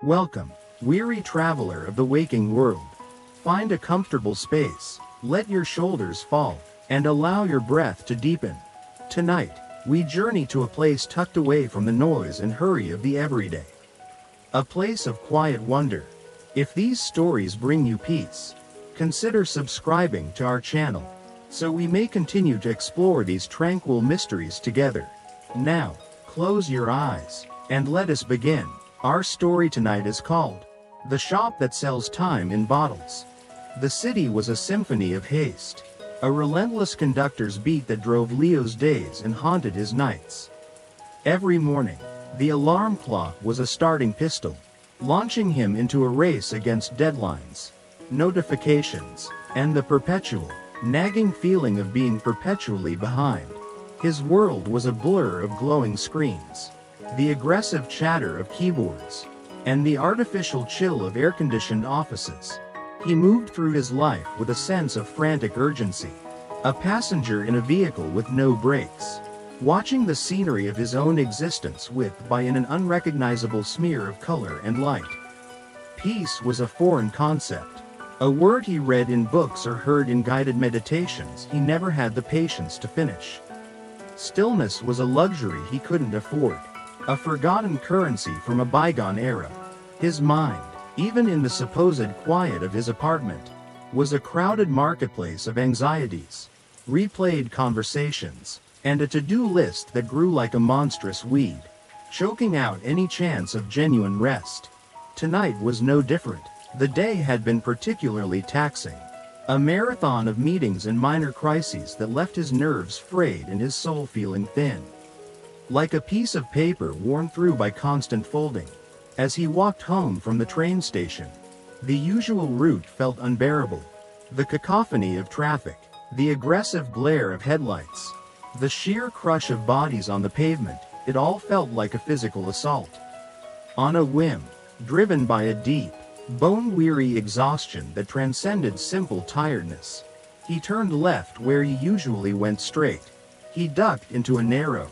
Welcome, weary traveler of the waking world. Find a comfortable space, let your shoulders fall, and allow your breath to deepen. Tonight, we journey to a place tucked away from the noise and hurry of the everyday. A place of quiet wonder. If these stories bring you peace, consider subscribing to our channel, so we may continue to explore these tranquil mysteries together. Now, close your eyes, and let us begin. Our story tonight is called The Shop That Sells Time in Bottles. The city was a symphony of haste, a relentless conductor's beat that drove Leo's days and haunted his nights. Every morning, the alarm clock was a starting pistol, launching him into a race against deadlines, notifications, and the perpetual, nagging feeling of being perpetually behind. His world was a blur of glowing screens, the aggressive chatter of keyboards, and the artificial chill of air-conditioned offices. He moved through his life with a sense of frantic urgency, a passenger in a vehicle with no brakes, watching the scenery of his own existence whip by in an unrecognizable smear of color and light. Peace was a foreign concept, a word he read in books or heard in guided meditations he never had the patience to finish. Stillness was a luxury he couldn't afford, a forgotten currency from a bygone era. His mind, even in the supposed quiet of his apartment, was a crowded marketplace of anxieties, replayed conversations, and a to-do list that grew like a monstrous weed, choking out any chance of genuine rest. Tonight was no different. The day had been particularly taxing, a marathon of meetings and minor crises that left his nerves frayed and his soul feeling thin, like a piece of paper worn through by constant folding. As he walked home from the train station, the usual route felt unbearable. The cacophony of traffic, the aggressive glare of headlights, the sheer crush of bodies on the pavement, it all felt like a physical assault. On a whim, driven by a deep, bone-weary exhaustion that transcended simple tiredness, he turned left where he usually went straight. He ducked into a narrow,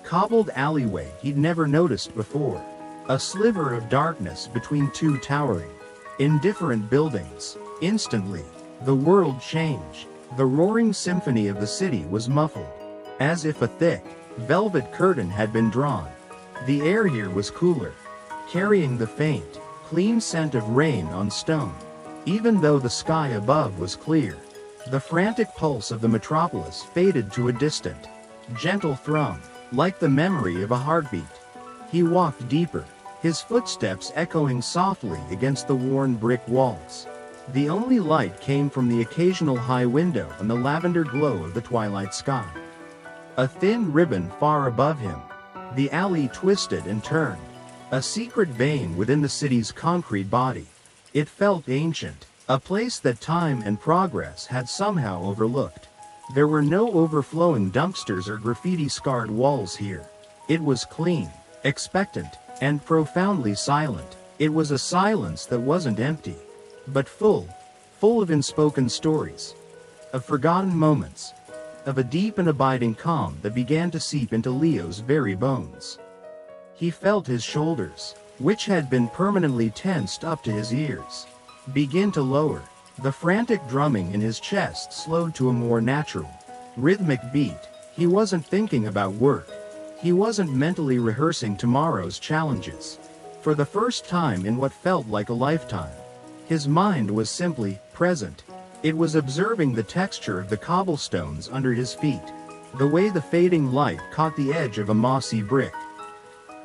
cobbled alleyway he'd never noticed before, a sliver of darkness between two towering, indifferent buildings. Instantly, the world changed. The roaring symphony of the city was muffled, as if a thick, velvet curtain had been drawn. The air here was cooler, carrying the faint, clean scent of rain on stone. Even though the sky above was clear, the frantic pulse of the metropolis faded to a distant, gentle thrum, like the memory of a heartbeat. He walked deeper, his footsteps echoing softly against the worn brick walls. The only light came from the occasional high window and the lavender glow of the twilight sky. A thin ribbon far above him, the alley twisted and turned, a secret vein within the city's concrete body. It felt ancient, a place that time and progress had somehow overlooked. There were no overflowing dumpsters or graffiti-scarred walls here. It was clean, expectant, and profoundly silent. It was a silence that wasn't empty, but full of unspoken stories, of forgotten moments, of a deep and abiding calm that began to seep into Leo's very bones. He felt his shoulders, which had been permanently tensed up to his ears, begin to lower. The frantic drumming in his chest slowed to a more natural, rhythmic beat. He wasn't thinking about work. He wasn't mentally rehearsing tomorrow's challenges. For the first time in what felt like a lifetime, his mind was simply present. It was observing the texture of the cobblestones under his feet, the way the fading light caught the edge of a mossy brick,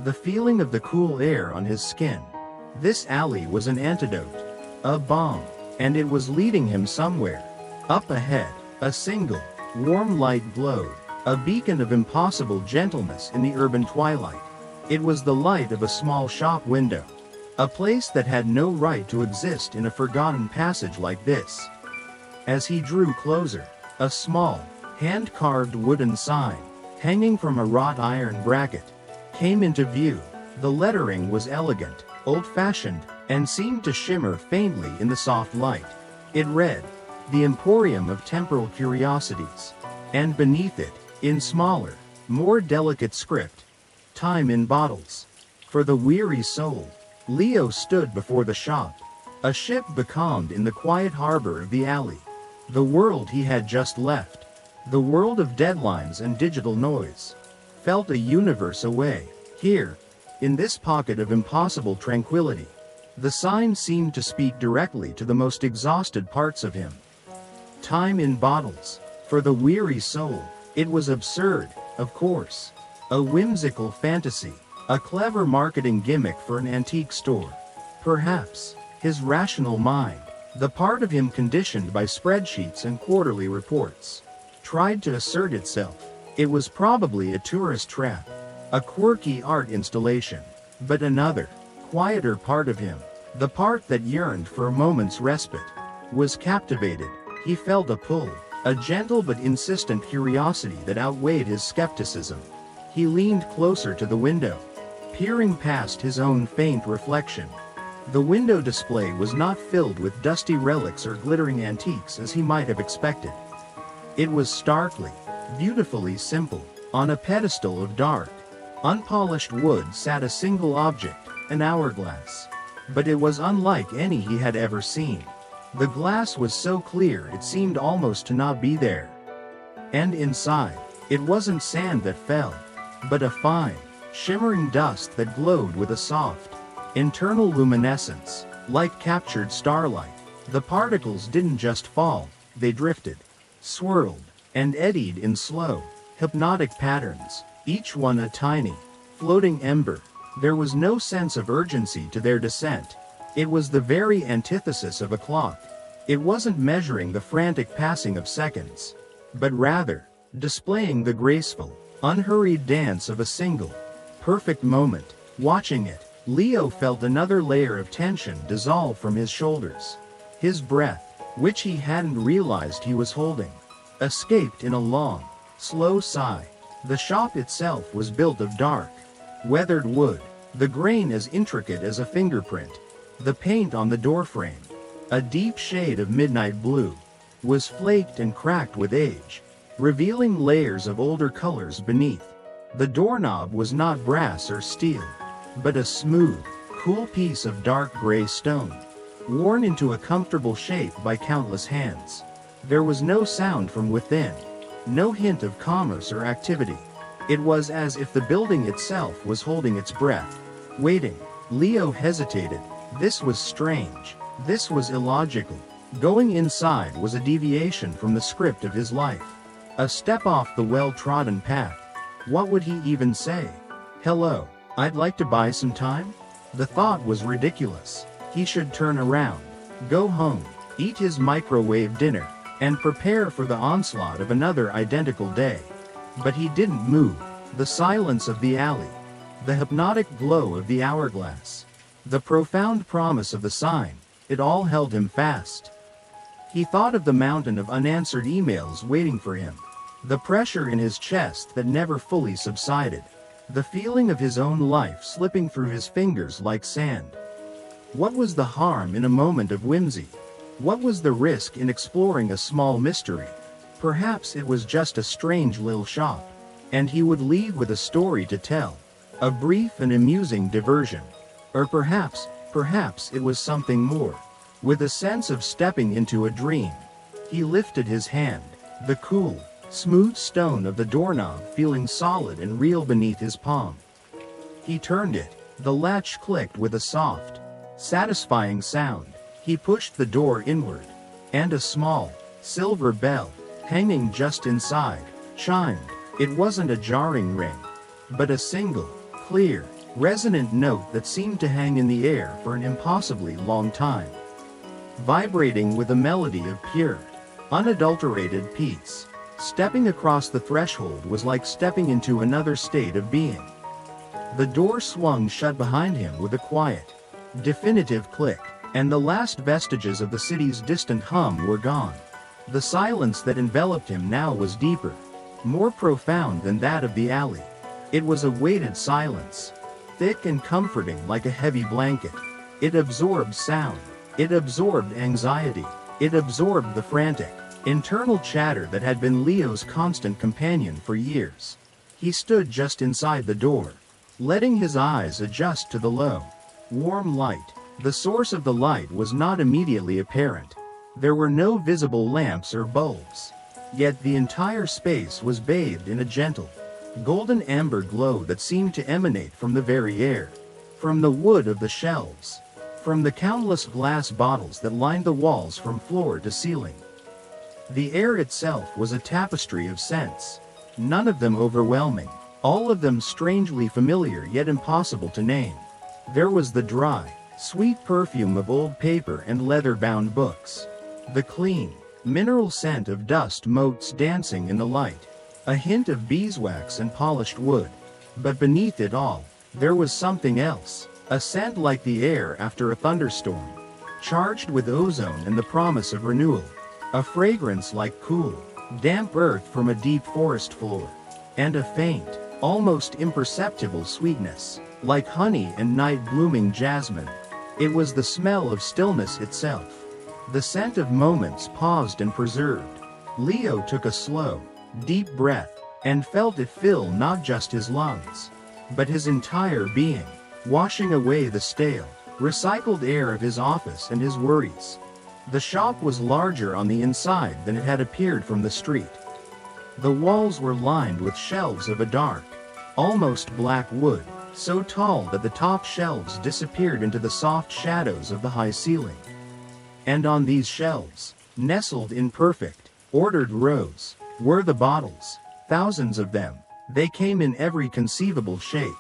the feeling of the cool air on his skin. This alley was an antidote, a balm, and it was leading him somewhere. Up ahead, a single, warm light glowed, a beacon of impossible gentleness in the urban twilight. It was the light of a small shop window, a place that had no right to exist in a forgotten passage like this. As he drew closer, a small, hand-carved wooden sign, hanging from a wrought iron bracket, came into view. The lettering was elegant, old-fashioned, and seemed to shimmer faintly in the soft light. It read, "The Emporium of Temporal Curiosities," and beneath it, in smaller, more delicate script, "Time in Bottles. For the weary soul." Leo stood before the shop. A ship becalmed in the quiet harbor of the alley. The world he had just left, the world of deadlines and digital noise, felt a universe away. Here, in this pocket of impossible tranquility, the sign seemed to speak directly to the most exhausted parts of him. Time in bottles. For the weary soul, it was absurd, of course. A whimsical fantasy, a clever marketing gimmick for an antique store. Perhaps, his rational mind, the part of him conditioned by spreadsheets and quarterly reports, tried to assert itself. It was probably a tourist trap, a quirky art installation. But another, quieter part of him, the part that yearned for a moment's respite, was captivated. He felt a pull, a gentle but insistent curiosity that outweighed his skepticism. He leaned closer to the window, peering past his own faint reflection. The window display was not filled with dusty relics or glittering antiques as he might have expected. It was starkly, beautifully simple. On a pedestal of dark, unpolished wood sat a single object, an hourglass. But it was unlike any he had ever seen. The glass was so clear it seemed almost to not be there. And inside, it wasn't sand that fell, but a fine, shimmering dust that glowed with a soft, internal luminescence, like captured starlight. The particles didn't just fall, they drifted, swirled, and eddied in slow, hypnotic patterns, each one a tiny, floating ember. There was no sense of urgency to their descent. It was the very antithesis of a clock. It wasn't measuring the frantic passing of seconds, but rather, displaying the graceful, unhurried dance of a single, perfect moment. Watching it, Leo felt another layer of tension dissolve from his shoulders. His breath, which he hadn't realized he was holding, escaped in a long, slow sigh. The shop itself was built of dark, weathered wood, the grain as intricate as a fingerprint. The paint on the doorframe, a deep shade of midnight blue, was flaked and cracked with age, revealing layers of older colors beneath. The doorknob was not brass or steel, but a smooth, cool piece of dark gray stone, worn into a comfortable shape by countless hands. There was no sound from within, no hint of commerce or activity. It was as if the building itself was holding its breath, waiting. Leo hesitated. This was strange. This was illogical. Going inside was a deviation from the script of his life. A step off the well-trodden path. What would he even say? Hello, I'd like to buy some time? The thought was ridiculous. He should turn around, go home, eat his microwave dinner, and prepare for the onslaught of another identical day. But he didn't move. The silence of the alley, the hypnotic glow of the hourglass, the profound promise of the sign, it all held him fast. He thought of the mountain of unanswered emails waiting for him, the pressure in his chest that never fully subsided, the feeling of his own life slipping through his fingers like sand. What was the harm in a moment of whimsy? What was the risk in exploring a small mystery? Perhaps it was just a strange little shop, and he would leave with a story to tell, a brief and amusing diversion. Or perhaps it was something more. With a sense of stepping into a dream, he lifted his hand, the cool, smooth stone of the doorknob feeling solid and real beneath his palm. He turned it. The latch clicked with a soft, satisfying sound. He pushed the door inward, and a small, silver bell, hanging just inside, chimed. It wasn't a jarring ring, but a single, clear, resonant note that seemed to hang in the air for an impossibly long time, vibrating with a melody of pure, unadulterated peace. Stepping across the threshold was like stepping into another state of being. The door swung shut behind him with a quiet, definitive click, and the last vestiges of the city's distant hum were gone. The silence that enveloped him now was deeper, more profound than that of the alley. It was a weighted silence, thick and comforting like a heavy blanket. It absorbed sound. It absorbed anxiety. It absorbed the frantic, internal chatter that had been Leo's constant companion for years. He stood just inside the door, letting his eyes adjust to the low, warm light. The source of the light was not immediately apparent. There were no visible lamps or bulbs. Yet the entire space was bathed in a gentle, golden amber glow that seemed to emanate from the very air, from the wood of the shelves, from the countless glass bottles that lined the walls from floor to ceiling. The air itself was a tapestry of scents, none of them overwhelming, all of them strangely familiar yet impossible to name. There was the dry, sweet perfume of old paper and leather-bound books, the clean, mineral scent of dust motes dancing in the light, a hint of beeswax and polished wood. But beneath it all, there was something else, a scent like the air after a thunderstorm, charged with ozone and the promise of renewal, a fragrance like cool, damp earth from a deep forest floor, and a faint, almost imperceptible sweetness, like honey and night-blooming jasmine. It was the smell of stillness itself, the scent of moments paused and preserved. Leo took a slow, deep breath, and felt it fill not just his lungs, but his entire being, washing away the stale, recycled air of his office and his worries. The shop was larger on the inside than it had appeared from the street. The walls were lined with shelves of a dark, almost black wood, so tall that the top shelves disappeared into the soft shadows of the high ceiling. And on these shelves, nestled in perfect, ordered rows, were the bottles, thousands of them. They came in every conceivable shape,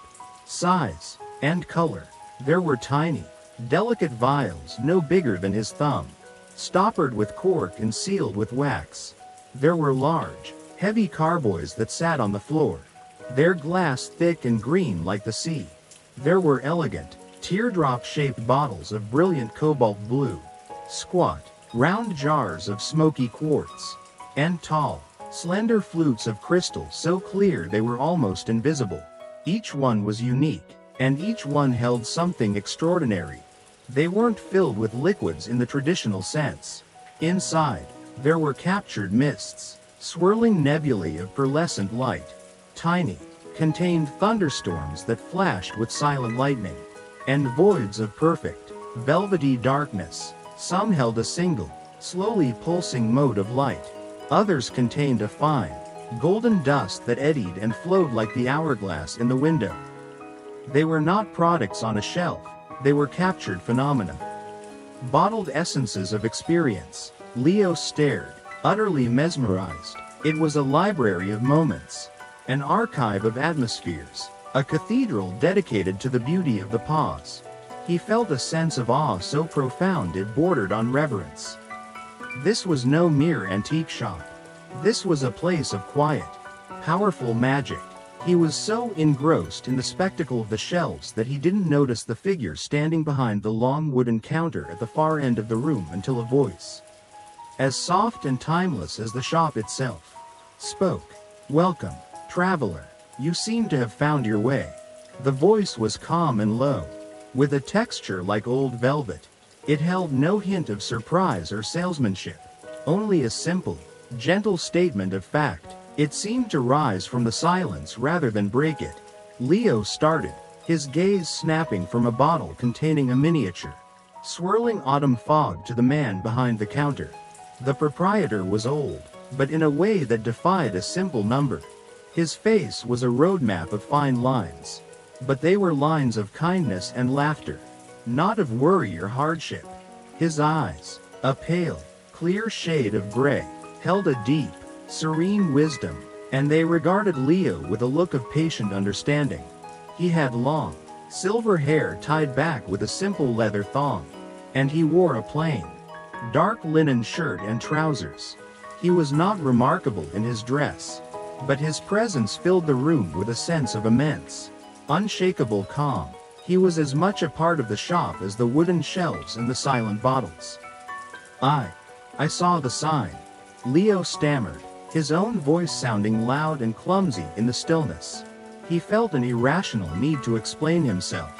size, and color. There were tiny, delicate vials no bigger than his thumb, stoppered with cork and sealed with wax. There were large, heavy carboys that sat on the floor, their glass thick and green like the sea. There were elegant, teardrop-shaped bottles of brilliant cobalt blue, squat, round jars of smoky quartz, and tall, slender flutes of crystal so clear they were almost invisible. Each one was unique, and each one held something extraordinary. They weren't filled with liquids in the traditional sense. Inside, there were captured mists, swirling nebulae of pearlescent light. Tiny, contained thunderstorms that flashed with silent lightning, and voids of perfect, velvety darkness. Some held a single, slowly pulsing mote of light. Others contained a fine, golden dust that eddied and flowed like the hourglass in the window. They were not products on a shelf, they were captured phenomena. Bottled essences of experience. Leo stared, utterly mesmerized. It was a library of moments, an archive of atmospheres, a cathedral dedicated to the beauty of the pause. He felt a sense of awe so profound it bordered on reverence. This was no mere antique shop. This was a place of quiet, powerful magic. He was so engrossed in the spectacle of the shelves that he didn't notice the figure standing behind the long wooden counter at the far end of the room until a voice, as soft and timeless as the shop itself, spoke. "Welcome, traveler. You seem to have found your way." The voice was calm and low, with a texture like old velvet. It held no hint of surprise or salesmanship, only a simple, gentle statement of fact. It seemed to rise from the silence rather than break it. Leo started, his gaze snapping from a bottle containing a miniature, swirling autumn fog to the man behind the counter. The proprietor was old, but in a way that defied a simple number. His face was a roadmap of fine lines, but they were lines of kindness and laughter, not of worry or hardship. His eyes, a pale, clear shade of gray, held a deep, serene wisdom, and they regarded Leo with a look of patient understanding. He had long, silver hair tied back with a simple leather thong, and he wore a plain, dark linen shirt and trousers. He was not remarkable in his dress, but his presence filled the room with a sense of immense, unshakable calm. He was as much a part of the shop as the wooden shelves and the silent bottles. I saw the sign," Leo stammered, his own voice sounding loud and clumsy in the stillness. He felt an irrational need to explain himself,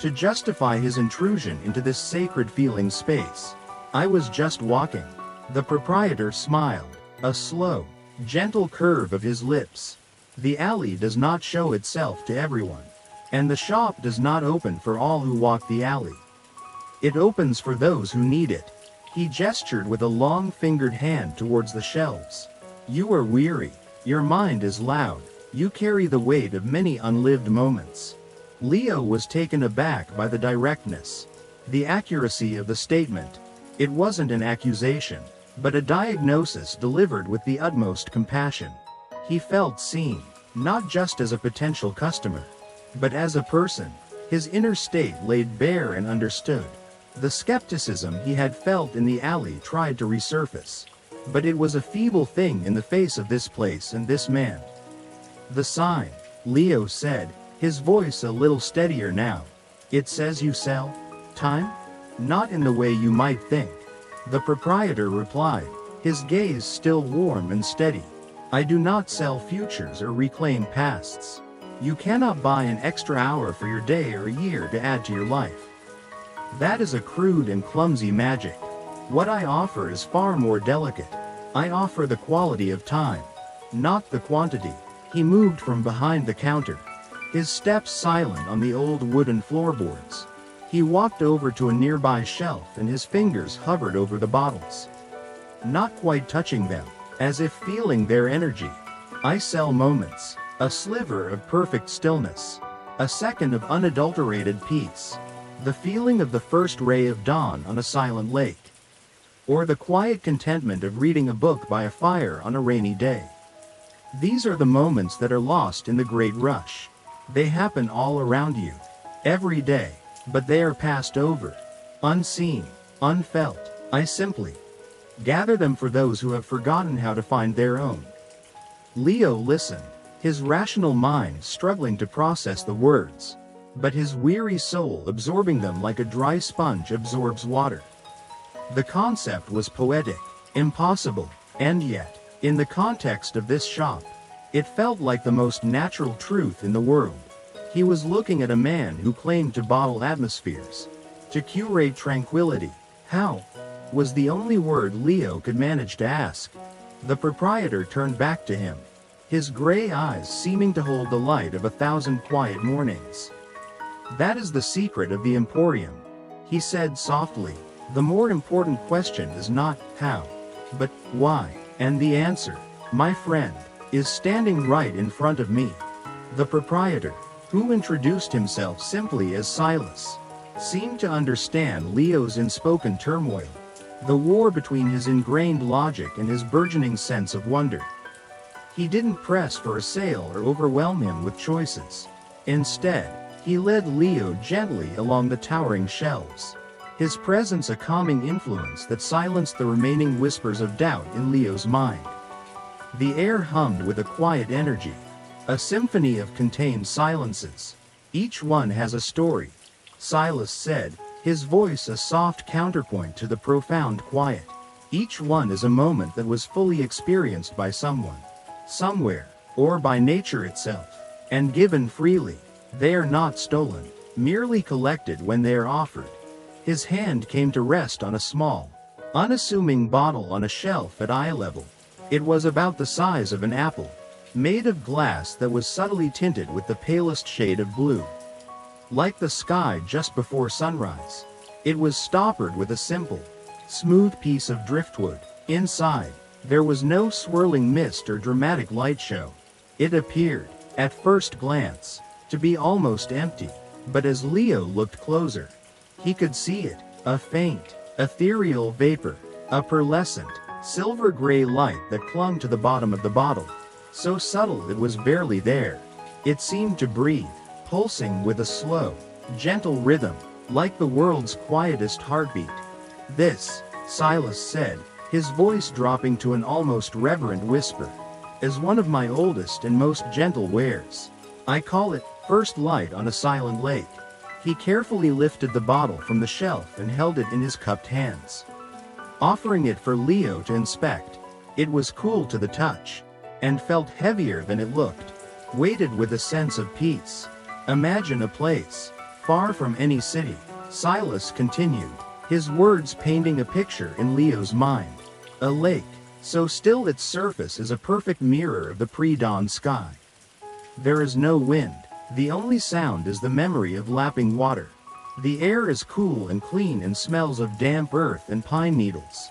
to justify his intrusion into this sacred-feeling space. "I was just walking." The proprietor smiled, a slow, gentle curve of his lips. "The alley does not show itself to everyone. And the shop does not open for all who walk the alley. It opens for those who need it. He gestured with a long-fingered hand towards the shelves. You are weary. Your mind is loud. You carry the weight of many unlived moments. Leo was taken aback by the directness, the accuracy of the statement. It wasn't an accusation, but a diagnosis delivered with the utmost compassion. He felt seen, not just as a potential customer, but as a person, his inner state laid bare and understood. The skepticism he had felt in the alley tried to resurface, but it was a feeble thing in the face of this place and this man. The sign, Leo said, his voice a little steadier now. It says you sell time? Not in the way you might think. The proprietor replied, his gaze still warm and steady. I do not sell futures or reclaim pasts. You cannot buy an extra hour for your day or a year to add to your life. That is a crude and clumsy magic. What I offer is far more delicate. I offer the quality of time, not the quantity. He moved from behind the counter, his steps silent on the old wooden floorboards. He walked over to a nearby shelf and his fingers hovered over the bottles, not quite touching them, as if feeling their energy. I sell moments, a sliver of perfect stillness, a second of unadulterated peace, the feeling of the first ray of dawn on a silent lake, or the quiet contentment of reading a book by a fire on a rainy day. These are the moments that are lost in the great rush. They happen all around you, every day, but they are passed over, unseen, unfelt. I simply gather them for those who have forgotten how to find their own. Leo listened, his rational mind struggling to process the words, but his weary soul absorbing them like a dry sponge absorbs water. The concept was poetic, impossible, and yet, in the context of this shop, it felt like the most natural truth in the world. He was looking at a man who claimed to bottle atmospheres, to curate tranquility. How? Was the only word Leo could manage to ask. The proprietor turned back to him, his gray eyes seeming to hold the light of 1,000 quiet mornings. That is the secret of the Emporium, he said softly. The more important question is not how, but why, and the answer, my friend, is standing right in front of me. The proprietor, who introduced himself simply as Silas, seemed to understand Leo's unspoken turmoil, the war between his ingrained logic and his burgeoning sense of wonder. He didn't press for a sale or overwhelm him with choices. Instead, he led Leo gently along the towering shelves, his presence a calming influence that silenced the remaining whispers of doubt in Leo's mind. The air hummed with a quiet energy, a symphony of contained silences. Each one has a story, Silas said, his voice a soft counterpoint to the profound quiet. Each one is a moment that was fully experienced by someone, somewhere, or by nature itself, and given freely. They are not stolen, merely collected when they are offered. His hand came to rest on a small, unassuming bottle on a shelf at eye level. It was about the size of an apple, made of glass that was subtly tinted with the palest shade of blue, like the sky just before sunrise. It was stoppered with a simple, smooth piece of driftwood. Inside, there was no swirling mist or dramatic light show. It appeared, at first glance, to be almost empty, but as Leo looked closer, he could see it, a faint, ethereal vapor, a pearlescent, silver-gray light that clung to the bottom of the bottle, so subtle it was barely there. It seemed to breathe, pulsing with a slow, gentle rhythm, like the world's quietest heartbeat. This, Silas said, his voice dropping to an almost reverent whisper, is one of my oldest and most gentle wares. I call it first light on a silent lake. He carefully lifted the bottle from the shelf and held it in his cupped hands, offering it for Leo to inspect. It was cool to the touch, and felt heavier than it looked, weighted with a sense of peace. Imagine a place, far from any city, Silas continued, his words painting a picture in Leo's mind. A lake, so still its surface is a perfect mirror of the pre-dawn sky. There is no wind, The only sound is the memory of lapping water. The air is cool and clean and smells of damp earth and pine needles.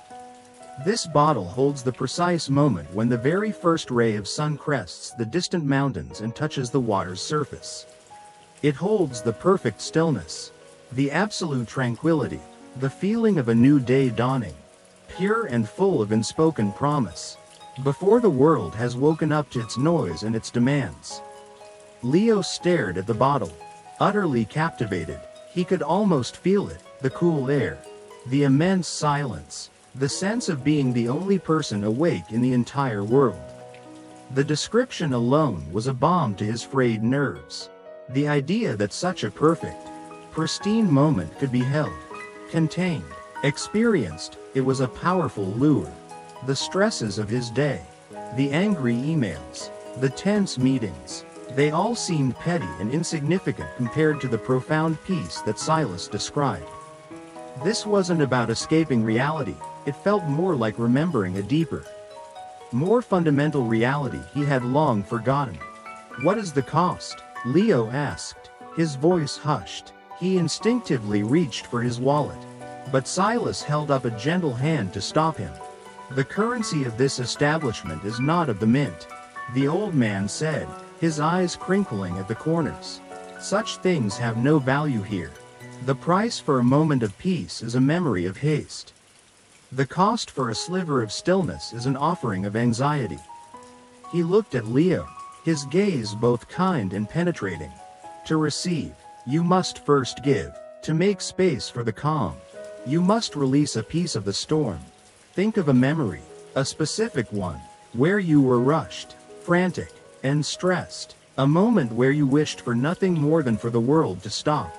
This bottle holds the precise moment when the very first ray of sun crests the distant mountains and touches the water's surface. It holds the perfect stillness, the absolute tranquility, the feeling of a new day dawning, pure and full of unspoken promise, before the world has woken up to its noise and its demands. Leo stared at the bottle, utterly captivated. He could almost feel it, the cool air, the immense silence, the sense of being the only person awake in the entire world. The description alone was a balm to his frayed nerves. The idea that such a perfect, pristine moment could be held, contained, experienced, it was a powerful lure. The stresses of his day, the angry emails, the tense meetings, they all seemed petty and insignificant compared to the profound peace that Silas described. This wasn't about escaping reality, it felt more like remembering a deeper, more fundamental reality he had long forgotten. "What is the cost?" Leo asked, his voice hushed. He instinctively reached for his wallet, but Silas held up a gentle hand to stop him. "The currency of this establishment is not of the mint," the old man said, his eyes crinkling at the corners. "Such things have no value here. The price for a moment of peace is a memory of haste. The cost for a sliver of stillness is an offering of anxiety." He looked at Leo, his gaze both kind and penetrating. "To receive, you must first give. To make space for the calm, you must release a piece of the storm. Think of a memory, a specific one, where you were rushed, frantic, and stressed. A moment where you wished for nothing more than for the world to stop.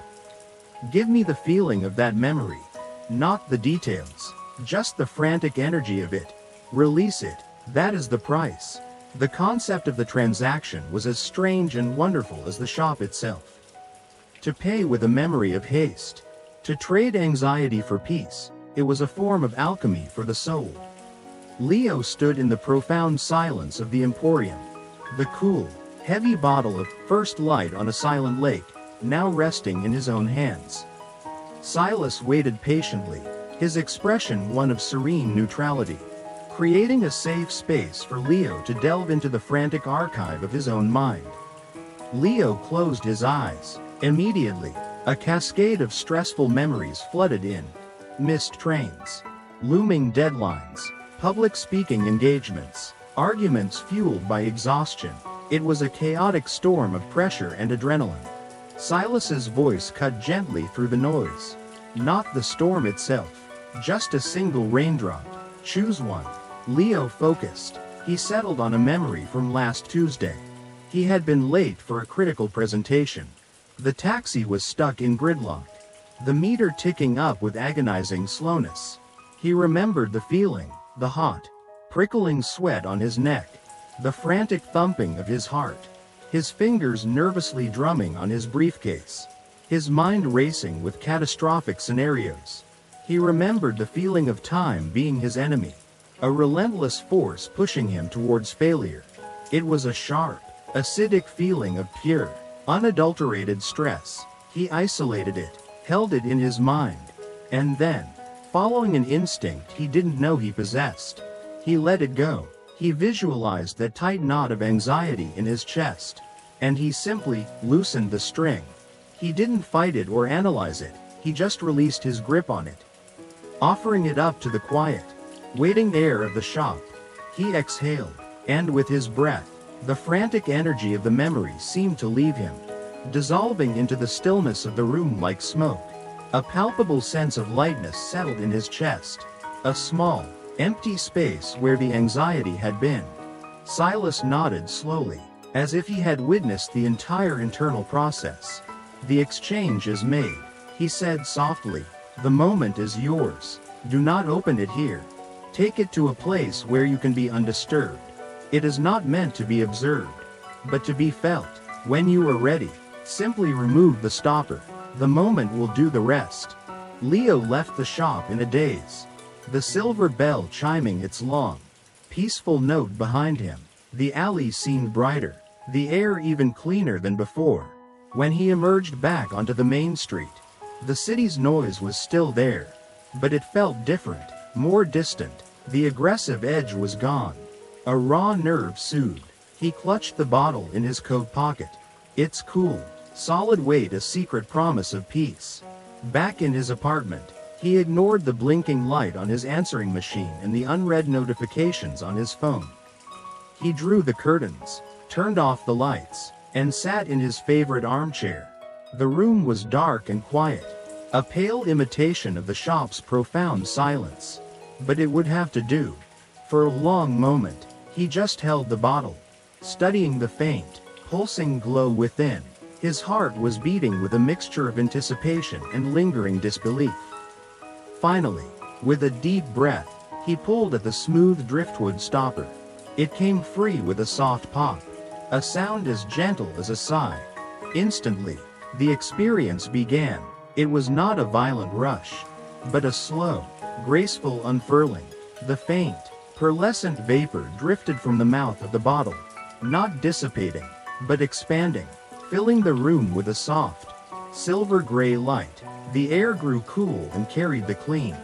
Give me the feeling of that memory, not the details, just the frantic energy of it. Release it, that is the price." The concept of the transaction was as strange and wonderful as the shop itself. To pay with a memory of haste, to trade anxiety for peace, it was a form of alchemy for the soul. Leo stood in the profound silence of the Emporium, the cool, heavy bottle of First Light on a Silent Lake, now resting in his own hands. Silas waited patiently, his expression one of serene neutrality, creating a safe space for Leo to delve into the frantic archive of his own mind. Leo closed his eyes. Immediately, a cascade of stressful memories flooded in. Missed trains, looming deadlines, public speaking engagements, arguments fueled by exhaustion. It was a chaotic storm of pressure and adrenaline. Silas's voice cut gently through the noise. "Not the storm itself, just a single raindrop. Choose one." Leo focused. He settled on a memory from last Tuesday. He had been late for a critical presentation. The taxi was stuck in gridlock, the meter ticking up with agonizing slowness. He remembered the feeling, the hot, prickling sweat on his neck, the frantic thumping of his heart, his fingers nervously drumming on his briefcase, his mind racing with catastrophic scenarios. He remembered the feeling of time being his enemy, a relentless force pushing him towards failure. It was a sharp, acidic feeling of pure, unadulterated stress. He isolated it, held it in his mind, and then, following an instinct he didn't know he possessed, he let it go. He visualized that tight knot of anxiety in his chest, and he simply loosened the string. He didn't fight it or analyze it, he just released his grip on it. Offering it up to the quiet, waiting air of the shop, he exhaled, and with his breath, the frantic energy of the memory seemed to leave him, dissolving into the stillness of the room like smoke. A palpable sense of lightness settled in his chest, a small, empty space where the anxiety had been. Silas nodded slowly, as if he had witnessed the entire internal process. "The exchange is made," he said softly. "The moment is yours. Do not open it here. Take it to a place where you can be undisturbed. It is not meant to be observed, but to be felt. When you are ready, simply remove the stopper. The moment will do the rest." Leo left the shop in a daze, the silver bell chiming its long, peaceful note behind him. The alley seemed brighter, the air even cleaner than before, When he emerged back onto the main street, the city's noise was still there, but it felt different, more distant. The aggressive edge was gone. A raw nerve soothed. He clutched the bottle in his coat pocket. Its cool, solid weight a secret promise of peace. Back in his apartment, he ignored the blinking light on his answering machine and the unread notifications on his phone. He drew the curtains, turned off the lights, and sat in his favorite armchair. The room was dark and quiet, a pale imitation of the shop's profound silence. But it would have to do. For a long moment, he just held the bottle, studying the faint, pulsing glow within. His heart was beating with a mixture of anticipation and lingering disbelief. Finally, with a deep breath, he pulled at the smooth driftwood stopper. It came free with a soft pop, a sound as gentle as a sigh. Instantly, the experience began. It was not a violent rush, but a slow, graceful unfurling. The faint, pearlescent vapor drifted from the mouth of the bottle, not dissipating, but expanding, filling the room with a soft, silver-gray light. The air grew cool and carried the clean,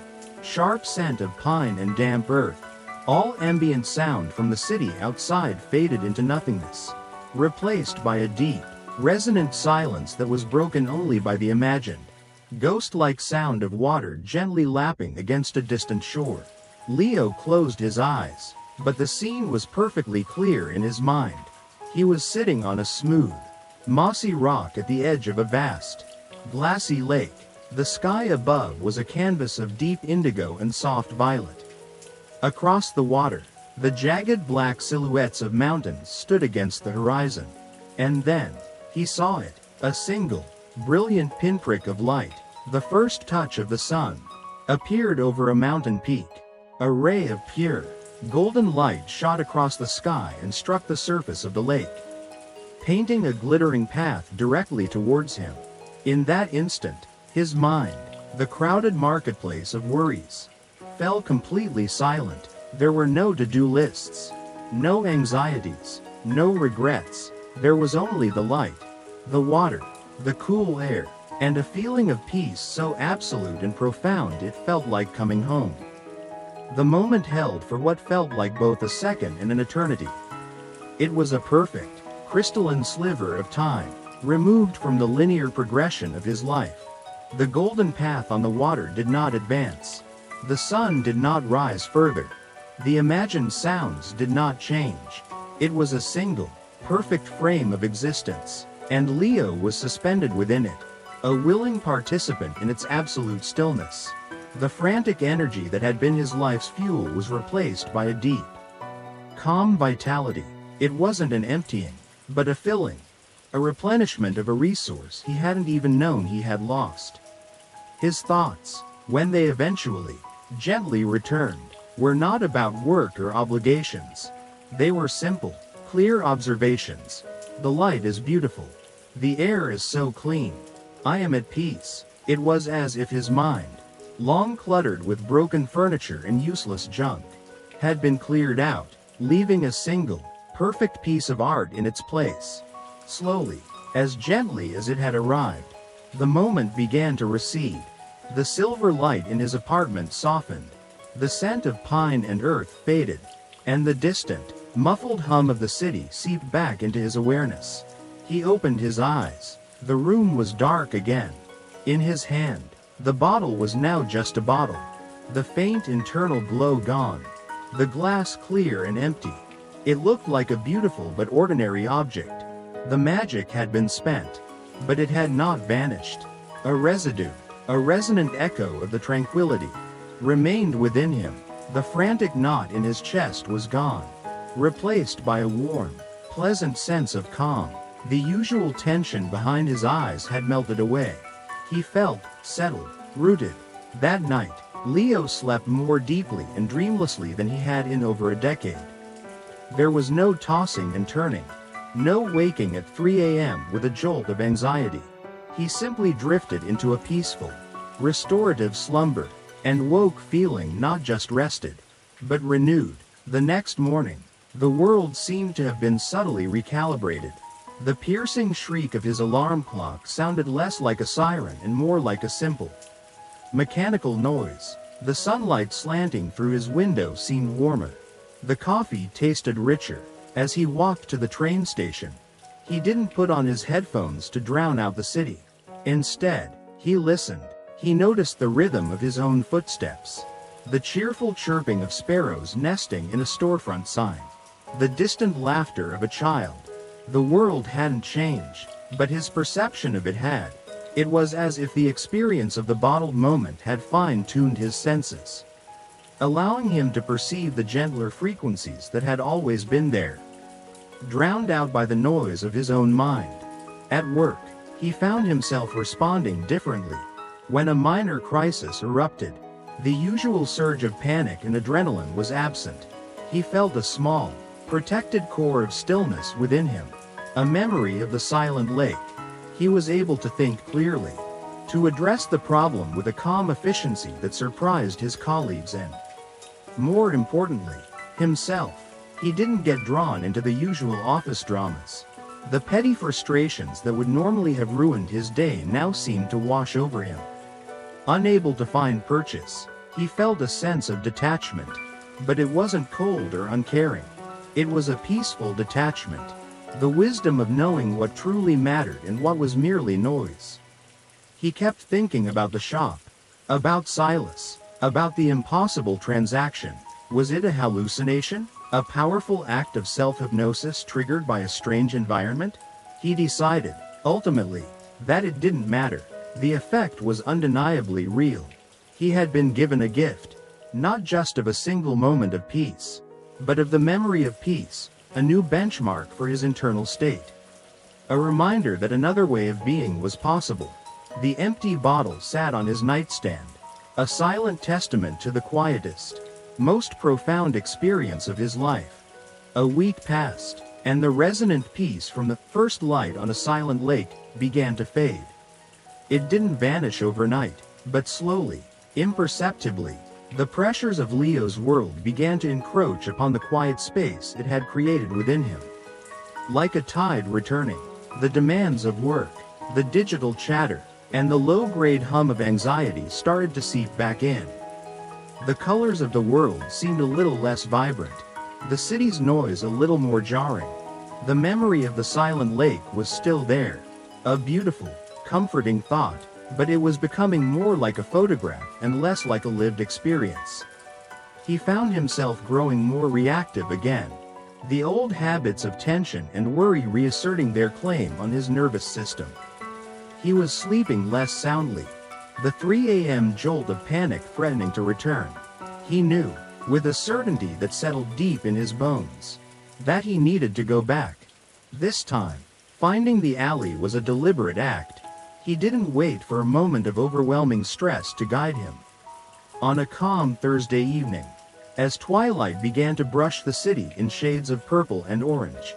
sharp scent of pine and damp earth. All ambient sound from the city outside faded into nothingness, replaced by a deep, resonant silence that was broken only by the imagined, ghost-like sound of water gently lapping against a distant shore. Leo closed his eyes, but the scene was perfectly clear in his mind. He was sitting on a smooth, mossy rock at the edge of a vast, glassy lake. The sky above was a canvas of deep indigo and soft violet. Across the water, the jagged black silhouettes of mountains stood against the horizon. And then, he saw it, a single, brilliant pinprick of light, the first touch of the sun, appeared over a mountain peak. A ray of pure, golden light shot across the sky and struck the surface of the lake, painting a glittering path directly towards him. In that instant, his mind, the crowded marketplace of worries, fell completely silent. There were no to-do lists, no anxieties, no regrets. There was only the light, the water, the cool air, and a feeling of peace so absolute and profound it felt like coming home. The moment held for what felt like both a second and an eternity. It was a perfect, crystalline sliver of time, removed from the linear progression of his life. The golden path on the water did not advance. The sun did not rise further. The imagined sounds did not change. It was a single, perfect frame of existence, and Leo was suspended within it, a willing participant in its absolute stillness. The frantic energy that had been his life's fuel was replaced by a deep, calm vitality. It wasn't an emptying, but a filling, a replenishment of a resource he hadn't even known he had lost. His thoughts, when they eventually, gently returned, were not about work or obligations. They were simple, clear observations. The light is beautiful. The air is so clean. I am at peace. It was as if his mind, long cluttered with broken furniture and useless junk, had been cleared out, leaving a single, perfect piece of art in its place. Slowly, as gently as it had arrived, the moment began to recede. The silver light in his apartment softened. The scent of pine and earth faded, and the distant, muffled hum of the city seeped back into his awareness. He opened his eyes. The room was dark again. In his hand, the bottle was now just a bottle. The faint internal glow gone. The glass clear and empty. It looked like a beautiful but ordinary object. The magic had been spent, but it had not vanished. A residue, a resonant echo of the tranquility, remained within him. The frantic knot in his chest was gone, replaced by a warm, pleasant sense of calm. The usual tension behind his eyes had melted away. He felt settled, rooted. That night, Leo slept more deeply and dreamlessly than he had in over a decade. There was no tossing and turning, no waking at 3 a.m. with a jolt of anxiety. He simply drifted into a peaceful, restorative slumber, and woke feeling not just rested, but renewed. The next morning, the world seemed to have been subtly recalibrated. The piercing shriek of his alarm clock sounded less like a siren and more like a simple, mechanical noise. The sunlight slanting through his window seemed warmer. The coffee tasted richer. As he walked to the train station, he didn't put on his headphones to drown out the city. Instead, he listened. He noticed the rhythm of his own footsteps, the cheerful chirping of sparrows nesting in a storefront sign, the distant laughter of a child. The world hadn't changed, but his perception of it had. It was as if the experience of the bottled moment had fine-tuned his senses, allowing him to perceive the gentler frequencies that had always been there, drowned out by the noise of his own mind. At work, he found himself responding differently. When a minor crisis erupted, the usual surge of panic and adrenaline was absent. He felt a small, protected core of stillness within him, a memory of the silent lake. He was able to think clearly, to address the problem with a calm efficiency that surprised his colleagues and, more importantly, himself. He didn't get drawn into the usual office dramas. The petty frustrations that would normally have ruined his day now seemed to wash over him. Unable to find purchase, he felt a sense of detachment. But it wasn't cold or uncaring. It was a peaceful detachment. The wisdom of knowing what truly mattered and what was merely noise. He kept thinking about the shop, about Silas, about the impossible transaction. Was it a hallucination? A powerful act of self-hypnosis triggered by a strange environment? He decided, ultimately, that it didn't matter. The effect was undeniably real. He had been given a gift, not just of a single moment of peace, but of the memory of peace, a new benchmark for his internal state. A reminder that another way of being was possible. The empty bottle sat on his nightstand, a silent testament to the quietest, most profound experience of his life. A week passed, and the resonant peace from the first light on a silent lake began to fade. It didn't vanish overnight, but slowly, imperceptibly, the pressures of Leo's world began to encroach upon the quiet space it had created within him. Like a tide returning, the demands of work, the digital chatter, and the low-grade hum of anxiety started to seep back in. The colors of the world seemed a little less vibrant, the city's noise a little more jarring. The memory of the silent lake was still there, a beautiful, comforting thought, but it was becoming more like a photograph and less like a lived experience. He found himself growing more reactive again, the old habits of tension and worry reasserting their claim on his nervous system. He was sleeping less soundly, the 3 a.m. jolt of panic threatening to return. He knew, with a certainty that settled deep in his bones, that he needed to go back. This time, finding the alley was a deliberate act. He didn't wait for a moment of overwhelming stress to guide him. On a calm Thursday evening, as twilight began to brush the city in shades of purple and orange,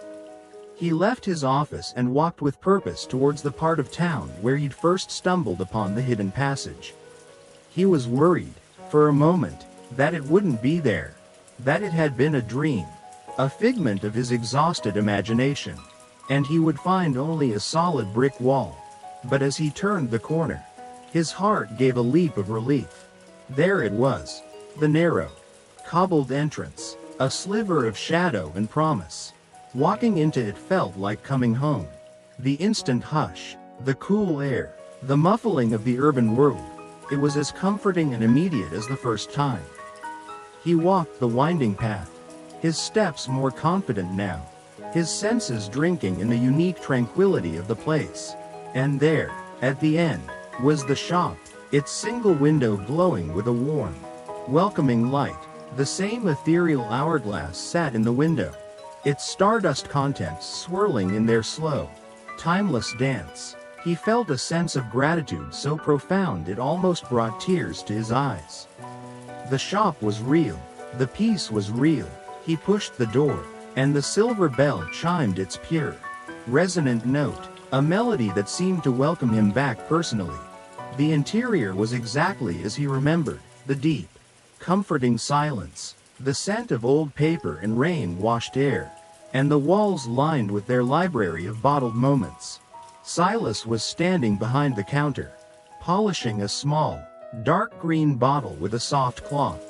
he left his office and walked with purpose towards the part of town where he'd first stumbled upon the hidden passage. He was worried, for a moment, that it wouldn't be there, that it had been a dream, a figment of his exhausted imagination, and he would find only a solid brick wall. But as he turned the corner, his heart gave a leap of relief. There it was, the narrow, cobbled entrance, a sliver of shadow and promise. Walking into it felt like coming home. The instant hush, the cool air, the muffling of the urban world, it was as comforting and immediate as the first time. He walked the winding path, his steps more confident now, his senses drinking in the unique tranquility of the place. And there, at the end, was the shop, its single window glowing with a warm, welcoming light. The same ethereal hourglass sat in the window, its stardust contents swirling in their slow, timeless dance. He felt a sense of gratitude so profound it almost brought tears to his eyes. The shop was real, the peace was real. He pushed the door, and the silver bell chimed its pure, resonant note. A melody that seemed to welcome him back personally. The interior was exactly as he remembered, the deep, comforting silence, the scent of old paper and rain-washed air. and the walls lined with their library of bottled moments. Silas was standing behind the counter, polishing a small, dark green bottle with a soft cloth.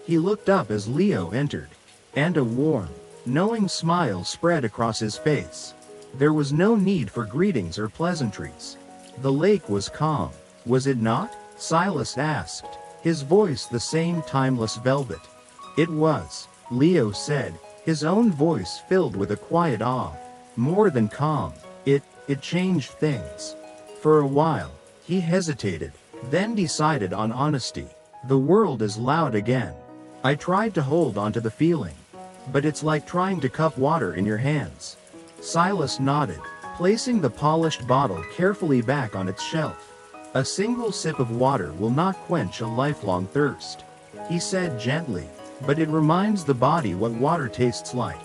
He looked up as Leo entered, and a warm, knowing smile spread across his face. There was no need for greetings or pleasantries. The lake was calm, was it not? Silas asked, his voice the same timeless velvet. It was, Leo said, his own voice filled with a quiet awe. More than calm, it changed things. For a while, he hesitated, then decided on honesty. The world is loud again. I tried to hold onto the feeling, but it's like trying to cup water in your hands. Silas nodded, placing the polished bottle carefully back on its shelf. A single sip of water will not quench a lifelong thirst, he said gently, but it reminds the body what water tastes like.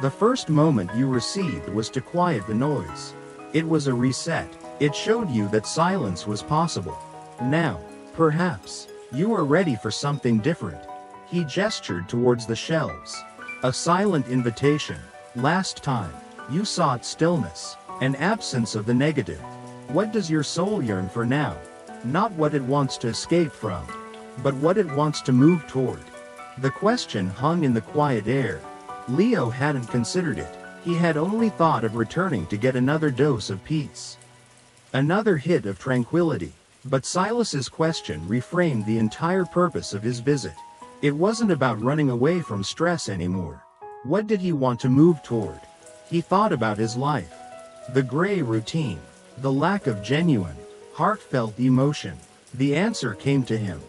The first moment you received was to quiet the noise. It was a reset. It showed you that silence was possible. Now, perhaps, you are ready for something different. He gestured towards the shelves. A silent invitation. Last time, you sought stillness, an absence of the negative. What does your soul yearn for now? Not what it wants to escape from, but what it wants to move toward. The question hung in the quiet air. Leo hadn't considered it. He had only thought of returning to get another dose of peace, another hit of tranquility. But Silas's question reframed the entire purpose of his visit. It wasn't about running away from stress anymore. What did he want to move toward? He thought about his life. The gray routine. The lack of genuine, heartfelt emotion. The answer came to him.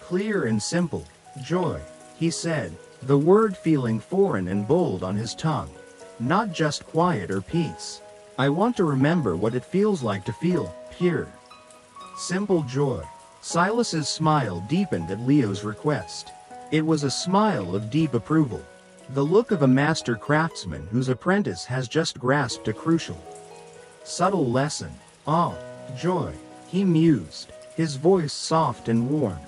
Clear and simple. Joy, he said, the word feeling foreign and bold on his tongue. Not just quiet or peace. I want to remember what it feels like to feel pure, simple joy. Silas's smile deepened at Leo's request. It was a smile of deep approval. The look of a master craftsman whose apprentice has just grasped a crucial, subtle lesson. Ah, joy, he mused, his voice soft and warm.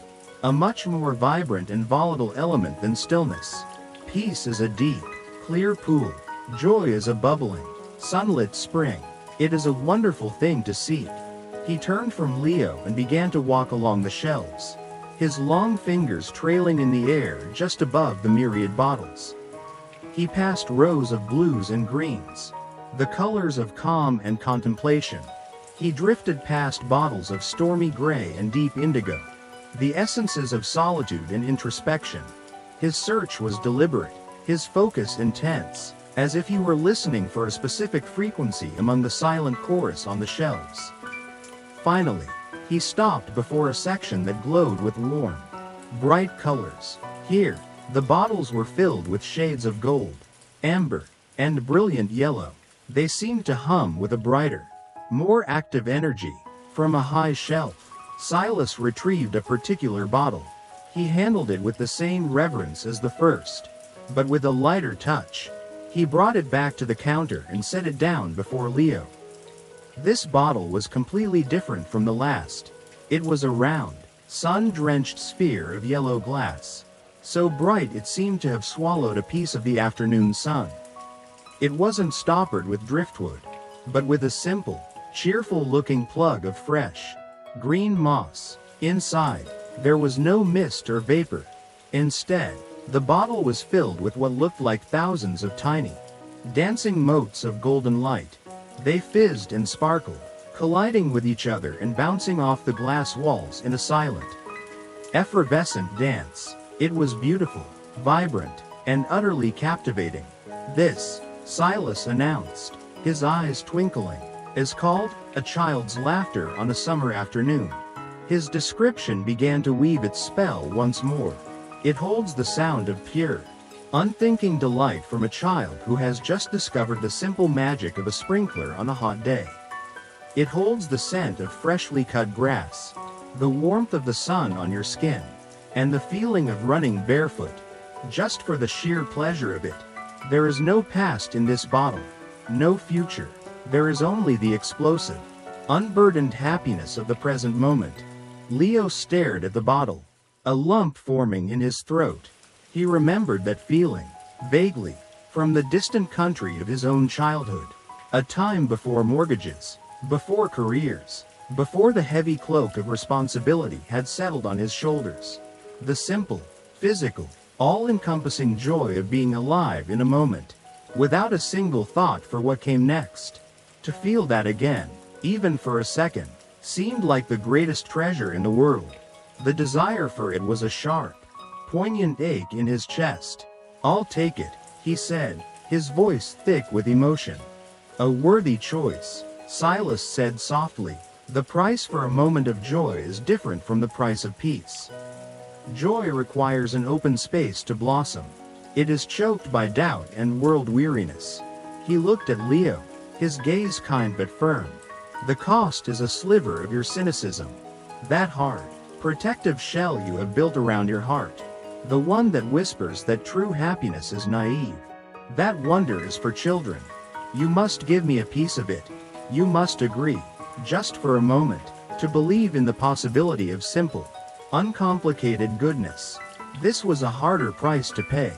A much more vibrant and volatile element than stillness. Peace is a deep, clear pool. Joy is a bubbling, sunlit spring. It is a wonderful thing to seek. He turned from Leo and began to walk along the shelves, his long fingers trailing in the air just above the myriad bottles. He passed rows of blues and greens, the colors of calm and contemplation. He drifted past bottles of stormy gray and deep indigo, the essences of solitude and introspection. His search was deliberate, his focus intense, as if he were listening for a specific frequency among the silent chorus on the shelves. Finally, he stopped before a section that glowed with warm, bright colors. Here, the bottles were filled with shades of gold, amber, and brilliant yellow. They seemed to hum with a brighter, more active energy. From a high shelf, Silas retrieved a particular bottle. He handled it with the same reverence as the first, but with a lighter touch. He brought it back to the counter and set it down before Leo. This bottle was completely different from the last. It was a round, sun-drenched sphere of yellow glass, so bright it seemed to have swallowed a piece of the afternoon sun. It wasn't stoppered with driftwood, but with a simple, cheerful-looking plug of fresh, green moss. Inside, there was no mist or vapor. Instead, the bottle was filled with what looked like thousands of tiny, dancing motes of golden light. They fizzed and sparkled, colliding with each other and bouncing off the glass walls in a silent, effervescent dance. It was beautiful, vibrant, and utterly captivating. This, Silas announced, his eyes twinkling, is called a child's laughter on a summer afternoon. His description began to weave its spell once more. It holds the sound of pure, unthinking delight from a child who has just discovered the simple magic of a sprinkler on a hot day. It holds the scent of freshly cut grass, the warmth of the sun on your skin, and the feeling of running barefoot, just for the sheer pleasure of it. There is no past in this bottle, no future. There is only the explosive, unburdened happiness of the present moment. Leo stared at the bottle, a lump forming in his throat. He remembered that feeling, vaguely, from the distant country of his own childhood. A time before mortgages, before careers, before the heavy cloak of responsibility had settled on his shoulders. The simple, physical, all-encompassing joy of being alive in a moment, without a single thought for what came next. To feel that again, even for a second, seemed like the greatest treasure in the world. The desire for it was a sharp, poignant ache in his chest. "I'll take it," he said, his voice thick with emotion. "A worthy choice," Silas said softly. "The price for a moment of joy is different from the price of peace. Joy requires an open space to blossom. It is choked by doubt and world weariness." He looked at Leo, his gaze kind but firm. "The cost is a sliver of your cynicism. That hard, protective shell you have built around your heart. The one that whispers that true happiness is naive. That wonder is for children. You must give me a piece of it. You must agree, just for a moment, to believe in the possibility of simple, uncomplicated goodness." This was a harder price to pay.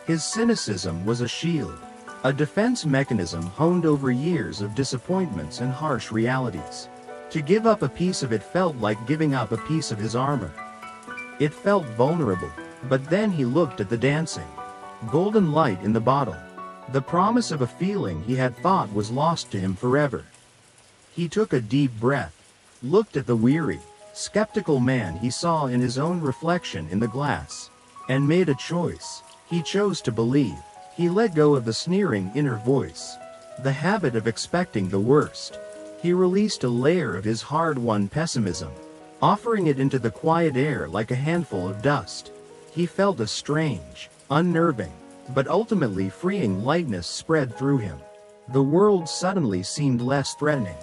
His cynicism was a shield, a defense mechanism honed over years of disappointments and harsh realities. To give up a piece of it felt like giving up a piece of his armor. It felt vulnerable, but then he looked at the dancing, golden light in the bottle, the promise of a feeling he had thought was lost to him forever. He took a deep breath, looked at the weary, skeptical man he saw in his own reflection in the glass, and made a choice. He chose to believe. He let go of the sneering inner voice, the habit of expecting the worst. He released a layer of his hard-won pessimism, offering it into the quiet air like a handful of dust. He felt a strange, unnerving, but ultimately freeing lightness spread through him. The world suddenly seemed less threatening,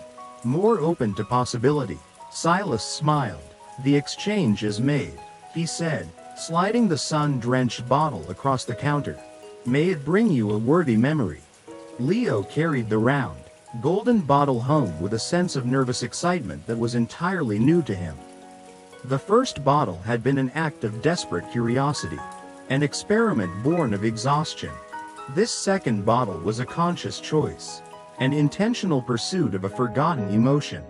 more open to possibility. Silas smiled. "The exchange is made," he said, sliding the sun-drenched bottle across the counter. "May it bring you a worthy memory." Leo carried the round, golden bottle home with a sense of nervous excitement that was entirely new to him. The first bottle had been an act of desperate curiosity, an experiment born of exhaustion. This second bottle was a conscious choice, an intentional pursuit of a forgotten emotion.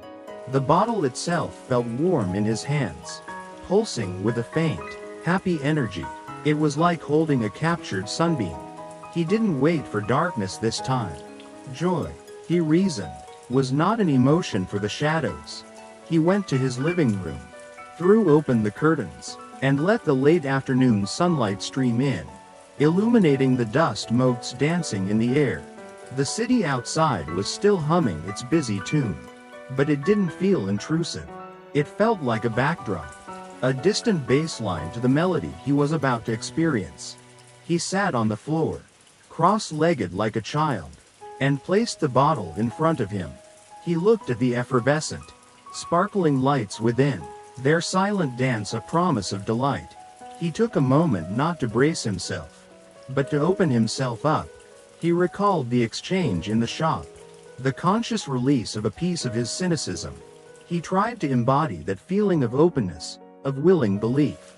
The bottle itself felt warm in his hands, pulsing with a faint, happy energy. It was like holding a captured sunbeam. He didn't wait for darkness this time. Joy, he reasoned, was not an emotion for the shadows. He went to his living room, threw open the curtains, and let the late afternoon sunlight stream in, illuminating the dust motes dancing in the air. The city outside was still humming its busy tune, but it didn't feel intrusive. It felt like a backdrop, a distant bass line to the melody he was about to experience. He sat on the floor, cross-legged like a child, and placed the bottle in front of him. He looked at the effervescent, sparkling lights within, their silent dance a promise of delight. He took a moment not to brace himself, but to open himself up. He recalled the exchange in the shop, the conscious release of a piece of his cynicism. He tried to embody that feeling of openness, of willing belief.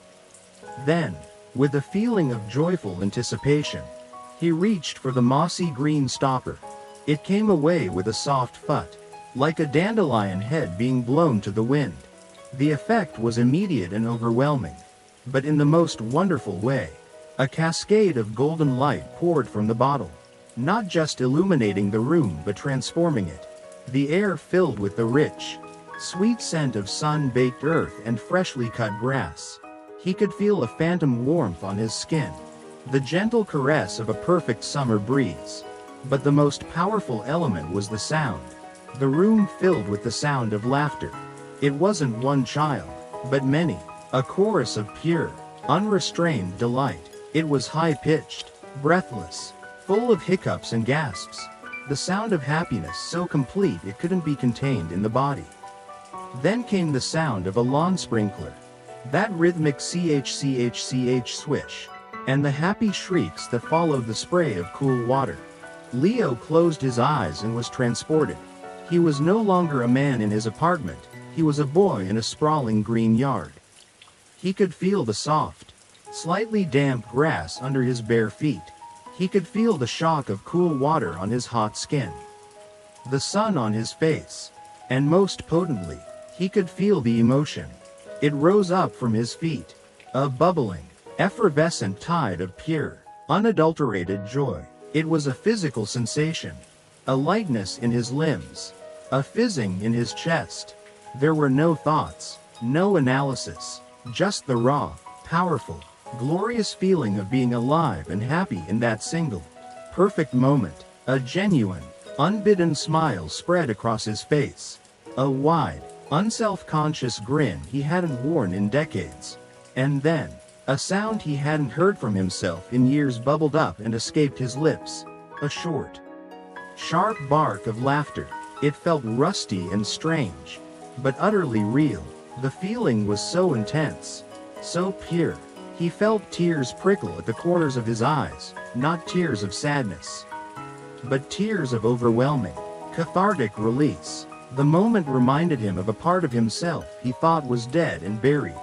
Then, with a feeling of joyful anticipation, he reached for the mossy green stopper. It came away with a soft phut, like a dandelion head being blown to the wind. The effect was immediate and overwhelming, but in the most wonderful way. A cascade of golden light poured from the bottle, not just illuminating the room but transforming it. The air filled with the rich, sweet scent of sun-baked earth and freshly cut grass. He could feel a phantom warmth on his skin, the gentle caress of a perfect summer breeze. But the most powerful element was the sound. The room filled with the sound of laughter. It wasn't one child, but many, a chorus of pure, unrestrained delight. It was high-pitched, breathless, full of hiccups and gasps, the sound of happiness so complete it couldn't be contained in the body. Then came the sound of a lawn sprinkler, that rhythmic ch-ch-ch swish, and the happy shrieks that followed the spray of cool water. Leo closed his eyes and was transported. He was no longer a man in his apartment, he was a boy in a sprawling green yard. He could feel the soft, slightly damp grass under his bare feet. He could feel the shock of cool water on his hot skin, the sun on his face, and most potently, he could feel the emotion. It rose up from his feet, a bubbling, effervescent tide of pure, unadulterated joy. It was a physical sensation, a lightness in his limbs, a fizzing in his chest. There were no thoughts, no analysis, just the raw, powerful, glorious feeling of being alive and happy in that single, perfect moment. A genuine, unbidden smile spread across his face, a wide, unself-conscious grin he hadn't worn in decades. And then, a sound he hadn't heard from himself in years bubbled up and escaped his lips, a short, sharp bark of laughter. It felt rusty and strange, but utterly real. The feeling was so intense, so pure. He felt tears prickle at the corners of his eyes, not tears of sadness, but tears of overwhelming, cathartic release. The moment reminded him of a part of himself he thought was dead and buried.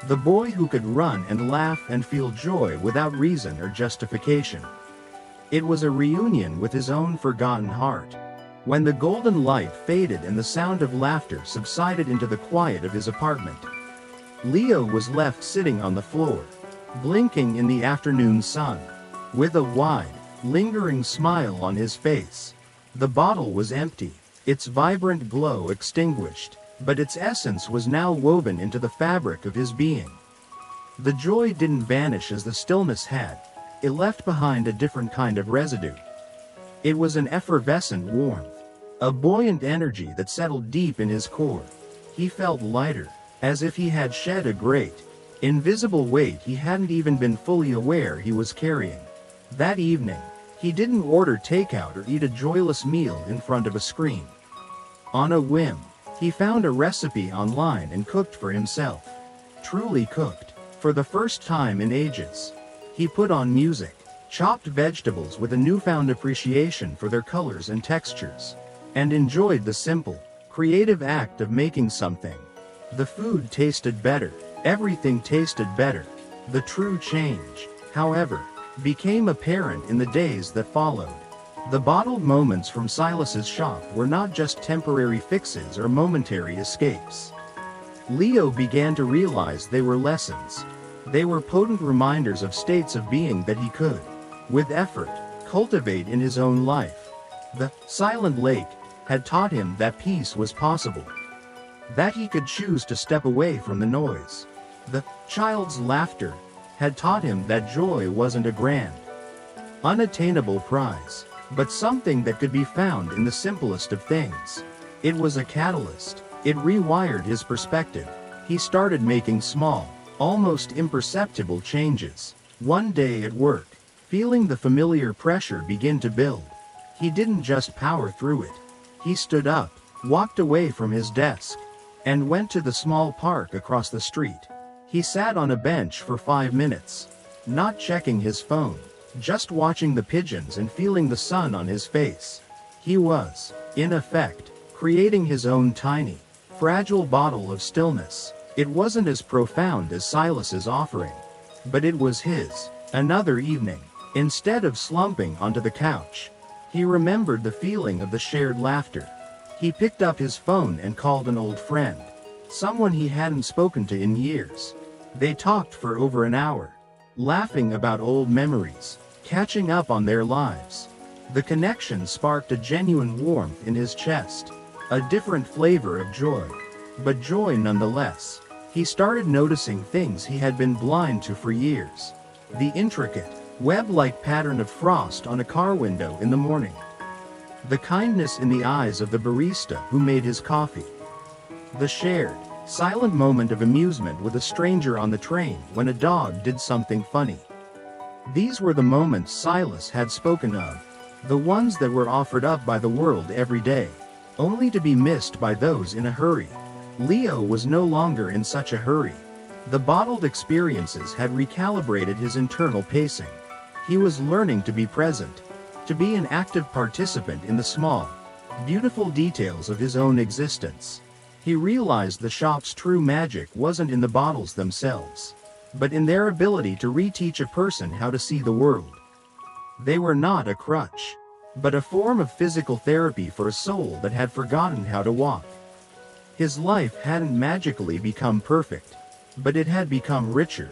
The boy who could run and laugh and feel joy without reason or justification. It was a reunion with his own forgotten heart. When the golden light faded and the sound of laughter subsided into the quiet of his apartment, Leo was left sitting on the floor, blinking in the afternoon sun, with a wide, lingering smile on his face. The bottle was empty, its vibrant glow extinguished, but its essence was now woven into the fabric of his being. The joy didn't vanish as the stillness had. It left behind a different kind of residue. It was an effervescent warmth, a buoyant energy that settled deep in his core. He felt lighter, as if he had shed a great, invisible weight he hadn't even been fully aware he was carrying. That evening, he didn't order takeout or eat a joyless meal in front of a screen. On a whim, he found a recipe online and cooked for himself. Truly cooked, for the first time in ages. He put on music, chopped vegetables with a newfound appreciation for their colors and textures, and enjoyed the simple, creative act of making something. The food tasted better, everything tasted better. The true change, however, became apparent in the days that followed. The bottled moments from Silas's shop were not just temporary fixes or momentary escapes. Leo began to realize they were lessons. They were potent reminders of states of being that he could, with effort, cultivate in his own life. The silent lake had taught him that peace was possible, that he could choose to step away from the noise. The child's laughter had taught him that joy wasn't a grand, unattainable prize, but something that could be found in the simplest of things. It was a catalyst. It rewired his perspective. He started making small, almost imperceptible changes. One day at work, feeling the familiar pressure begin to build, he didn't just power through it. He stood up, walked away from his desk, and went to the small park across the street. He sat on a bench for 5 minutes, not checking his phone, just watching the pigeons and feeling the sun on his face. He was, in effect, creating his own tiny, fragile bottle of stillness. It wasn't as profound as Silas's offering, but it was his. Another evening, instead of slumping onto the couch, he remembered the feeling of the shared laughter. He picked up his phone and called an old friend, someone he hadn't spoken to in years. They talked for over an hour, laughing about old memories, catching up on their lives. The connection sparked a genuine warmth in his chest, a different flavor of joy, but joy nonetheless. He started noticing things he had been blind to for years. The intricate, web-like pattern of frost on a car window in the morning. The kindness in the eyes of the barista who made his coffee. The shared, silent moment of amusement with a stranger on the train when a dog did something funny. These were the moments Silas had spoken of, the ones that were offered up by the world every day, only to be missed by those in a hurry. Leo was no longer in such a hurry. The bottled experiences had recalibrated his internal pacing. He was learning to be present, to be an active participant in the small, beautiful details of his own existence. He realized the shop's true magic wasn't in the bottles themselves, but in their ability to reteach a person how to see the world. They were not a crutch, but a form of physical therapy for a soul that had forgotten how to walk. His life hadn't magically become perfect, but it had become richer,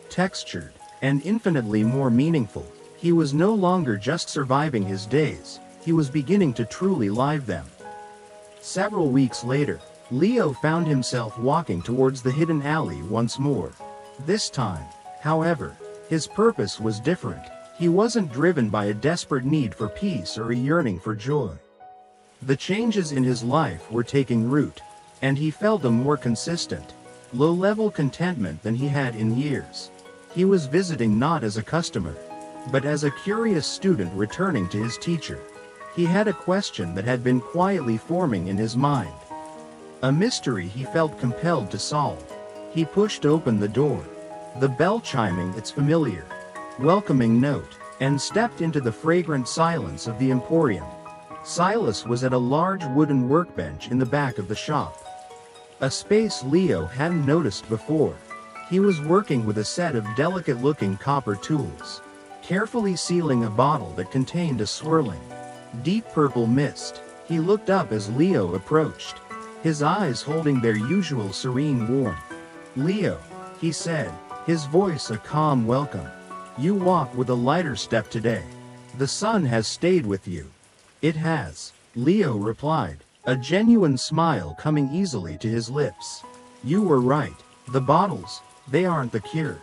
textured, and infinitely more meaningful. He was no longer just surviving his days, he was beginning to truly live them. Several weeks later, Leo found himself walking towards the hidden alley once more. This time, however, his purpose was different. He wasn't driven by a desperate need for peace or a yearning for joy. The changes in his life were taking root, and he felt a more consistent, low-level contentment than he had in years. He was visiting not as a customer, but as a curious student returning to his teacher. He had a question that had been quietly forming in his mind. A mystery he felt compelled to solve. He pushed open the door, the bell chiming its familiar, welcoming note, and stepped into the fragrant silence of the Emporium. Silas was at a large wooden workbench in the back of the shop. A space Leo hadn't noticed before. He was working with a set of delicate-looking copper tools, carefully sealing a bottle that contained a swirling, deep purple mist. He looked up as Leo approached, his eyes holding their usual serene warmth. "Leo," he said, his voice a calm welcome. "You walk with a lighter step today. The sun has stayed with you." "It has," Leo replied, a genuine smile coming easily to his lips. "You were right. The bottles, they aren't the cure.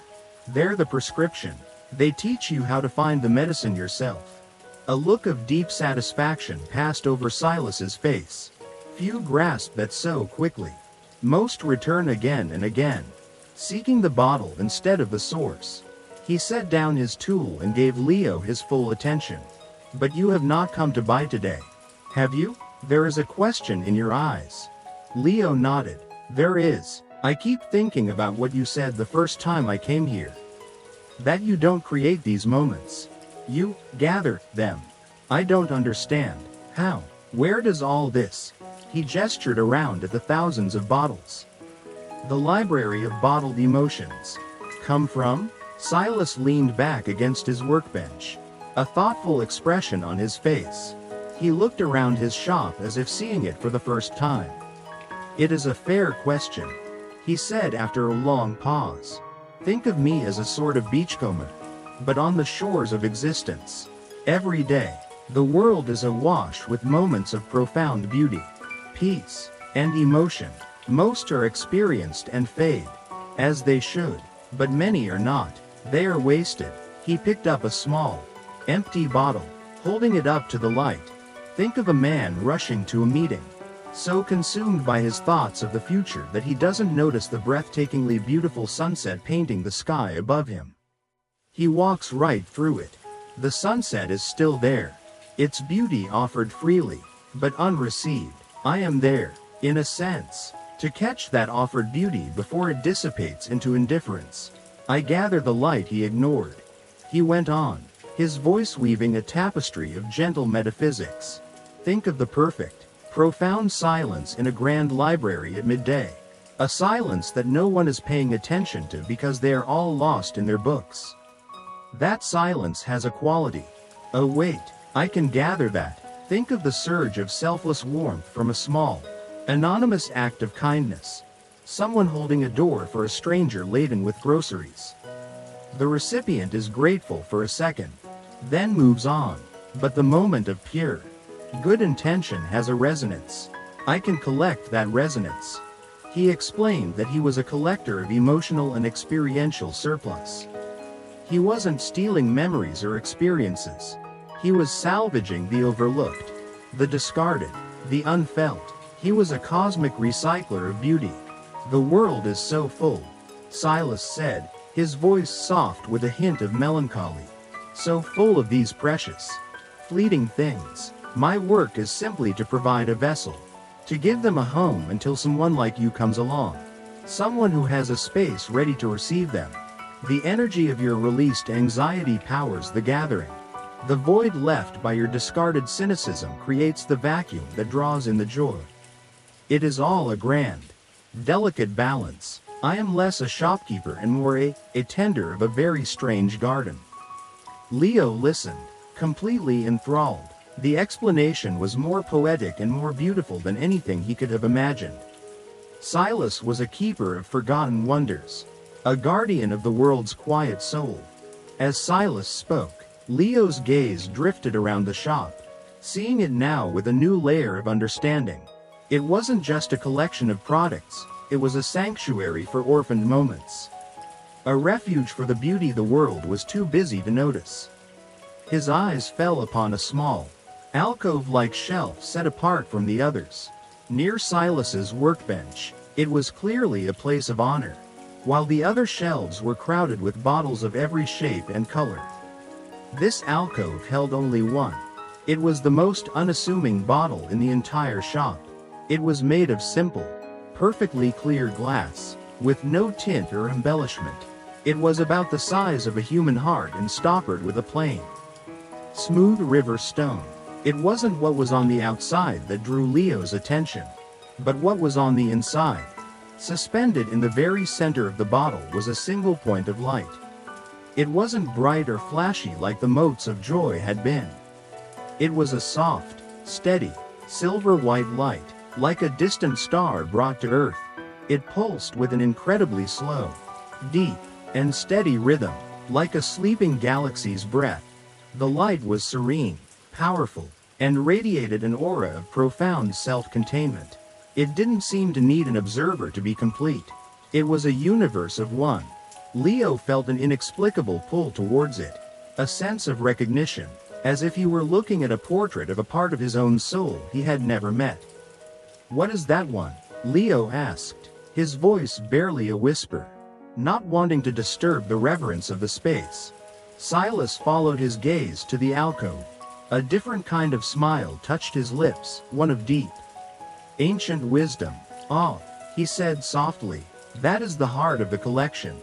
They're the prescription. They teach you how to find the medicine yourself." A look of deep satisfaction passed over Silas's face. Few grasp that so quickly. Most return again and again, seeking the bottle instead of the source. He set down his tool and gave Leo his full attention. "But you have not come to buy today, have you?" There is a question in your eyes. Leo nodded. "There is. I keep thinking about what you said the first time I came here. That you don't create these moments. You gather them. I don't understand. How? Where does all this?" He gestured around at the thousands of bottles. "The library of bottled emotions. Come from?" Silas leaned back against his workbench, a thoughtful expression on his face. He looked around his shop as if seeing it for the first time. "It is a fair question," he said after a long pause. "Think of me as a sort of beachcomber, but on the shores of existence. Every day, the world is awash with moments of profound beauty, peace, and emotion. Most are experienced and fade, as they should, but many are not. They are wasted." He picked up a small, empty bottle, holding it up to the light. Think of a man rushing to a meeting, so consumed by his thoughts of the future that he doesn't notice the breathtakingly beautiful sunset painting the sky above him. He walks right through it. The sunset is still there, its beauty offered freely, but unreceived. I am there, in a sense, to catch that offered beauty before it dissipates into indifference. I gather the light he ignored. He went on, his voice weaving a tapestry of gentle metaphysics. Think of the perfect, profound silence in a grand library at midday. A silence that no one is paying attention to because they are all lost in their books. That silence has a quality, a weight. I can gather that. Think of the surge of selfless warmth from a small, anonymous act of kindness. Someone holding a door for a stranger laden with groceries. The recipient is grateful for a second, then moves on. But the moment of pure, good intention has a resonance. I can collect that resonance. He explained that he was a collector of emotional and experiential surplus. He wasn't stealing memories or experiences. He was salvaging the overlooked, the discarded, the unfelt. He was a cosmic recycler of beauty. "The world is so full," Silas said, his voice soft with a hint of melancholy. "So full of these precious, fleeting things. My work is simply to provide a vessel, to give them a home until someone like you comes along. Someone who has a space ready to receive them. The energy of your released anxiety powers the gathering. The void left by your discarded cynicism creates the vacuum that draws in the joy. It is all a grand, delicate balance. I am less a shopkeeper and more a tender of a very strange garden." Leo listened, completely enthralled. The explanation was more poetic and more beautiful than anything he could have imagined. Silas was a keeper of forgotten wonders, a guardian of the world's quiet soul. As Silas spoke, Leo's gaze drifted around the shop, seeing it now with a new layer of understanding. It wasn't just a collection of products, it was a sanctuary for orphaned moments. A refuge for the beauty the world was too busy to notice. His eyes fell upon a small, alcove-like shelf set apart from the others. Near Silas's workbench, it was clearly a place of honor, while the other shelves were crowded with bottles of every shape and color. This alcove held only one. It was the most unassuming bottle in the entire shop. It was made of simple, perfectly clear glass, with no tint or embellishment. It was about the size of a human heart and stoppered with a plain, smooth river stone. It wasn't what was on the outside that drew Leo's attention, but what was on the inside. Suspended in the very center of the bottle was a single point of light. It wasn't bright or flashy like the motes of joy had been. It was a soft, steady, silver-white light, like a distant star brought to earth. It pulsed with an incredibly slow, deep, and steady rhythm, like a sleeping galaxy's breath. The light was serene, powerful, and radiated an aura of profound self-containment. It didn't seem to need an observer to be complete. It was a universe of one. Leo felt an inexplicable pull towards it, a sense of recognition, as if he were looking at a portrait of a part of his own soul he had never met. "What is that one?" Leo asked, his voice barely a whisper, not wanting to disturb the reverence of the space. Silas followed his gaze to the alcove. A different kind of smile touched his lips, one of deep, ancient wisdom. "Ah," he said softly, "that is the heart of the collection.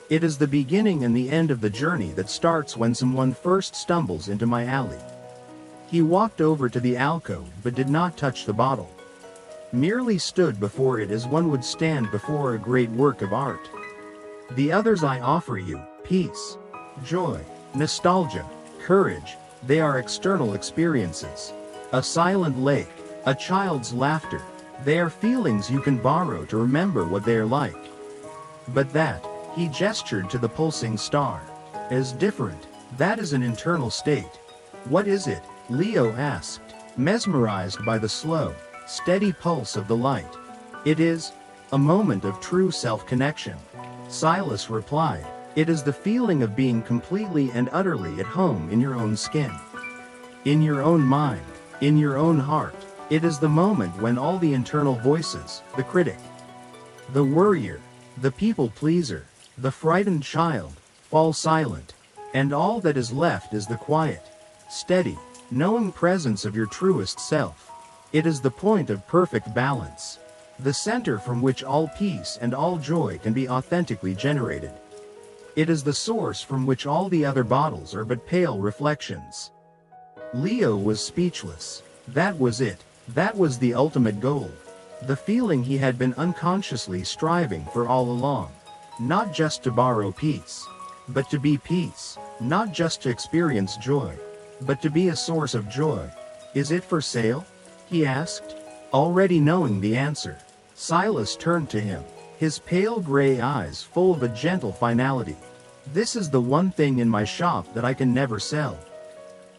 It is the beginning and the end of the journey that starts when someone first stumbles into my alley." He walked over to the alcove but did not touch the bottle. Merely stood before it as one would stand before a great work of art. "The others I offer you, peace, joy, nostalgia, courage, they are external experiences. A silent lake, a child's laughter, they are feelings you can borrow to remember what they are like. But that," he gestured to the pulsing star, "is different. That is an internal state." "What is it?" Leo asked, mesmerized by the slow, steady pulse of the light. "It is a moment of true self-connection," Silas replied. "It is the feeling of being completely and utterly at home in your own skin, in your own mind, in your own heart. It is the moment when all the internal voices, the critic, the worrier, the people-pleaser, the frightened child, fall silent, and all that is left is the quiet, steady, knowing presence of your truest self. It is the point of perfect balance, the center from which all peace and all joy can be authentically generated. It is the source from which all the other bottles are but pale reflections." Leo was speechless. That was it. That was the ultimate goal. The feeling he had been unconsciously striving for all along. Not just to borrow peace, but to be peace. Not just to experience joy, but to be a source of joy. "Is it for sale?" he asked, already knowing the answer. Silas turned to him, his pale gray eyes full of a gentle finality. "This is the one thing in my shop that I can never sell.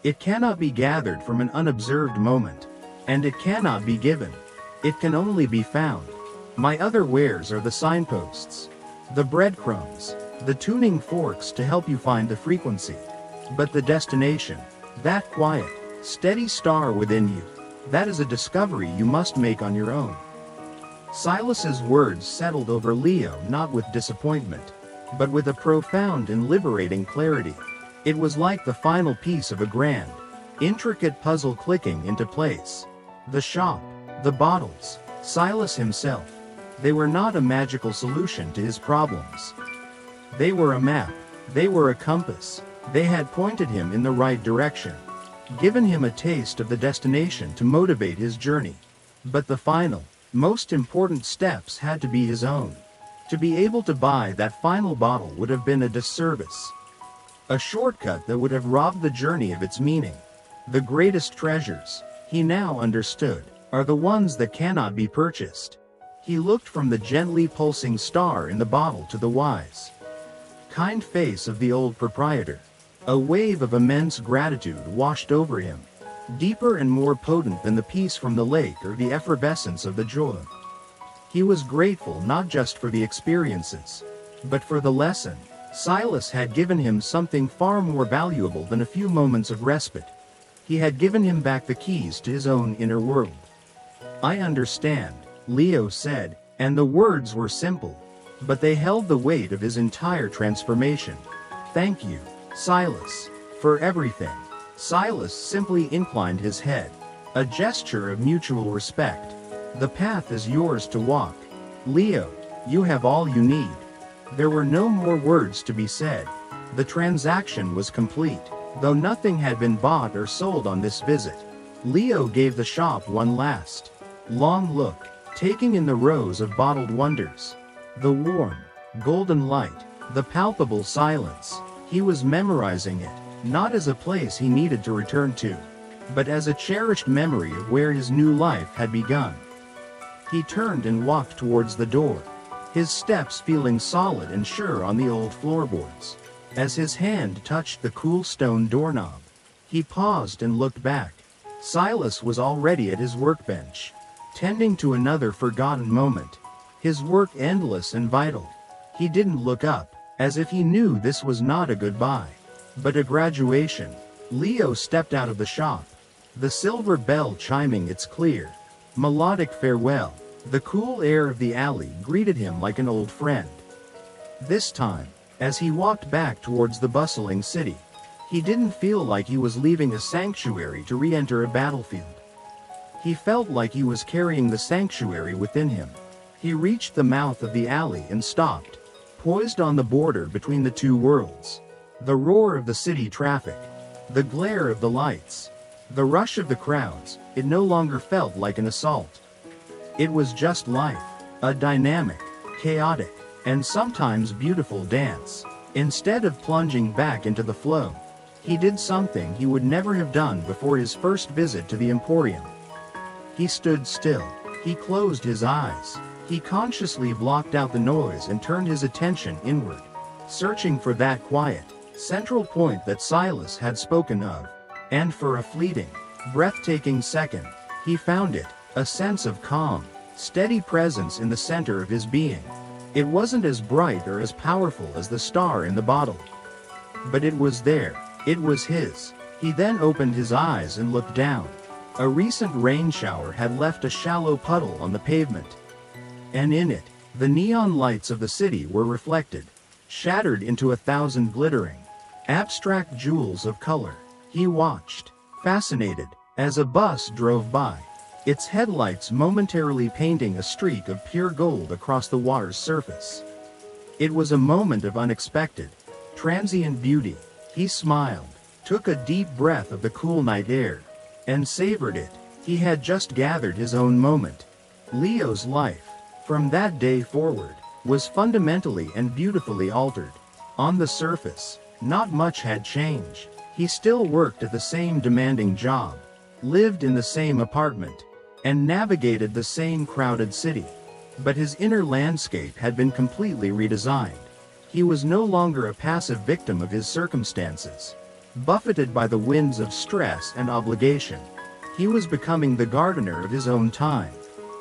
It cannot be gathered from an unobserved moment, and it cannot be given. It can only be found. My other wares are the signposts, the breadcrumbs, the tuning forks to help you find the frequency. But the destination, that quiet, steady star within you, that is a discovery you must make on your own." Silas's words settled over Leo not with disappointment, but with a profound and liberating clarity. It was like the final piece of a grand, intricate puzzle clicking into place. The shop, the bottles, Silas himself, they were not a magical solution to his problems. They were a map, they were a compass, they had pointed him in the right direction, given him a taste of the destination to motivate his journey. But the final, most important steps had to be his own. To be able to buy that final bottle would have been a disservice. A shortcut that would have robbed the journey of its meaning. The greatest treasures, he now understood, are the ones that cannot be purchased. He looked from the gently pulsing star in the bottle to the wise, kind face of the old proprietor. A wave of immense gratitude washed over him, deeper and more potent than the peace from the lake or the effervescence of the joy. He was grateful not just for the experiences, but for the lesson. Silas had given him something far more valuable than a few moments of respite. He had given him back the keys to his own inner world. "I understand," Leo said, and the words were simple, but they held the weight of his entire transformation. "Thank you, Silas, for everything." Silas simply inclined his head, a gesture of mutual respect. "The path is yours to walk. Leo, you have all you need." There were no more words to be said. The transaction was complete, though nothing had been bought or sold on this visit. Leo gave the shop one last, long look, taking in the rows of bottled wonders, the warm, golden light, the palpable silence. He was memorizing it, not as a place he needed to return to, but as a cherished memory of where his new life had begun. He turned and walked towards the door, his steps feeling solid and sure on the old floorboards. As his hand touched the cool stone doorknob, he paused and looked back. Silas was already at his workbench, tending to another forgotten moment, his work endless and vital. He didn't look up, as if he knew this was not a goodbye, but a graduation. Leo stepped out of the shop, the silver bell chiming its clear, melodic farewell. The cool air of the alley greeted him like an old friend. This time, as he walked back towards the bustling city, he didn't feel like he was leaving a sanctuary to re-enter a battlefield. He felt like he was carrying the sanctuary within him. He reached the mouth of the alley and stopped, poised on the border between the two worlds. The roar of the city traffic, the glare of the lights, the rush of the crowds, it no longer felt like an assault. It was just life, a dynamic, chaotic, and sometimes beautiful dance. Instead of plunging back into the flow, he did something he would never have done before his first visit to the Emporium. He stood still. He closed his eyes. He consciously blocked out the noise and turned his attention inward, searching for that quiet, central point that Silas had spoken of. And for a fleeting, breathtaking second, he found it, a sense of calm, steady presence in the center of his being. It wasn't as bright or as powerful as the star in the bottle, but it was there. It was his. He then opened his eyes and looked down. A recent rain shower had left a shallow puddle on the pavement, and in it, the neon lights of the city were reflected, shattered into 1,000 glittering, abstract jewels of color. He watched, fascinated, as a bus drove by, its headlights momentarily painting a streak of pure gold across the water's surface. It was a moment of unexpected, transient beauty. He smiled, took a deep breath of the cool night air, and savored it. He had just gathered his own moment. Leo's life, from that day forward, was fundamentally and beautifully altered. On the surface, not much had changed. He still worked at the same demanding job, lived in the same apartment, and navigated the same crowded city. But his inner landscape had been completely redesigned. He was no longer a passive victim of his circumstances, buffeted by the winds of stress and obligation. He was becoming the gardener of his own time.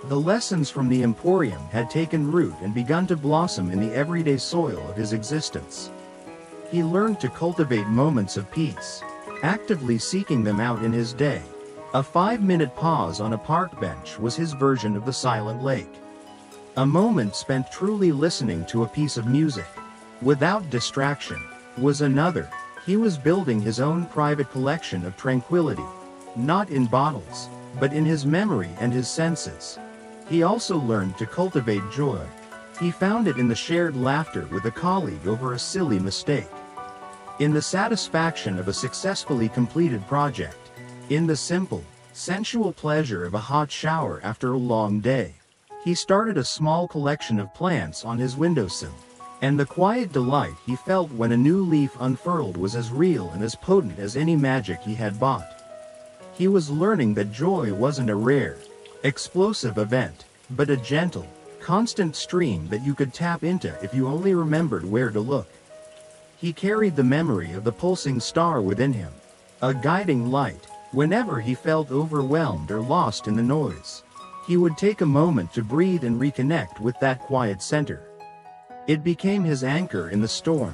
The lessons from the Emporium had taken root and begun to blossom in the everyday soil of his existence. He learned to cultivate moments of peace, actively seeking them out in his day. A 5-minute pause on a park bench was his version of the silent lake. A moment spent truly listening to a piece of music, without distraction, was another. He was building his own private collection of tranquility, not in bottles, but in his memory and his senses. He also learned to cultivate joy. He found it in the shared laughter with a colleague over a silly mistake, in the satisfaction of a successfully completed project, in the simple, sensual pleasure of a hot shower after a long day. He started a small collection of plants on his windowsill, And the quiet delight he felt when a new leaf unfurled was as real and as potent as any magic he had bought. He was learning that joy wasn't a rare, explosive event, but a gentle, constant stream that you could tap into if you only remembered where to look. He carried the memory of the pulsing star within him, a guiding light. Whenever he felt overwhelmed or lost in the noise, he would take a moment to breathe and reconnect with that quiet center. It became his anchor in the storm,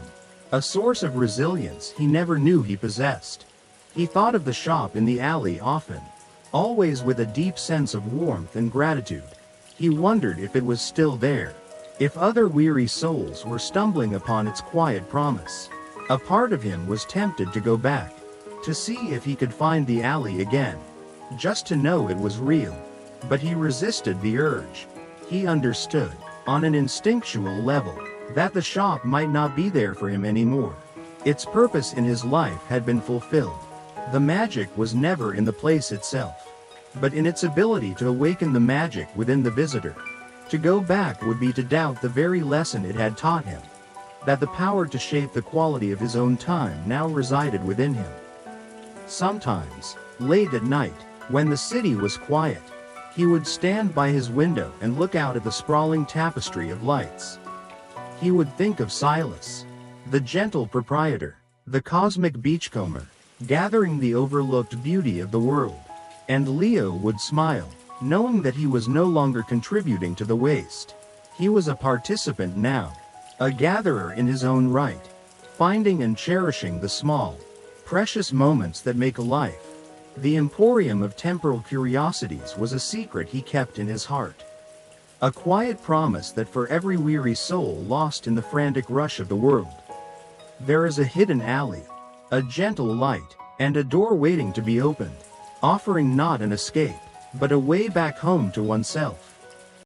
a source of resilience he never knew he possessed. He thought of the shop in the alley often, always with a deep sense of warmth and gratitude. He wondered if it was still there, if other weary souls were stumbling upon its quiet promise. A part of him was tempted to go back, to see if he could find the alley again, just to know it was real. But he resisted the urge. He understood, on an instinctual level, that the shop might not be there for him anymore. Its purpose in his life had been fulfilled. The magic was never in the place itself, but in its ability to awaken the magic within the visitor. To go back would be to doubt the very lesson it had taught him, that the power to shape the quality of his own time now resided within him. Sometimes, late at night, when the city was quiet, he would stand by his window and look out at the sprawling tapestry of lights. He would think of Silas, the gentle proprietor, the cosmic beachcomber, gathering the overlooked beauty of the world. And Leo would smile, knowing that he was no longer contributing to the waste. He was a participant now, a gatherer in his own right, finding and cherishing the small, precious moments that make a life. The Emporium of Temporal Curiosities was a secret he kept in his heart. A quiet promise that for every weary soul lost in the frantic rush of the world, there is a hidden alley, a gentle light, and a door waiting to be opened, offering not an escape, but a way back home to oneself.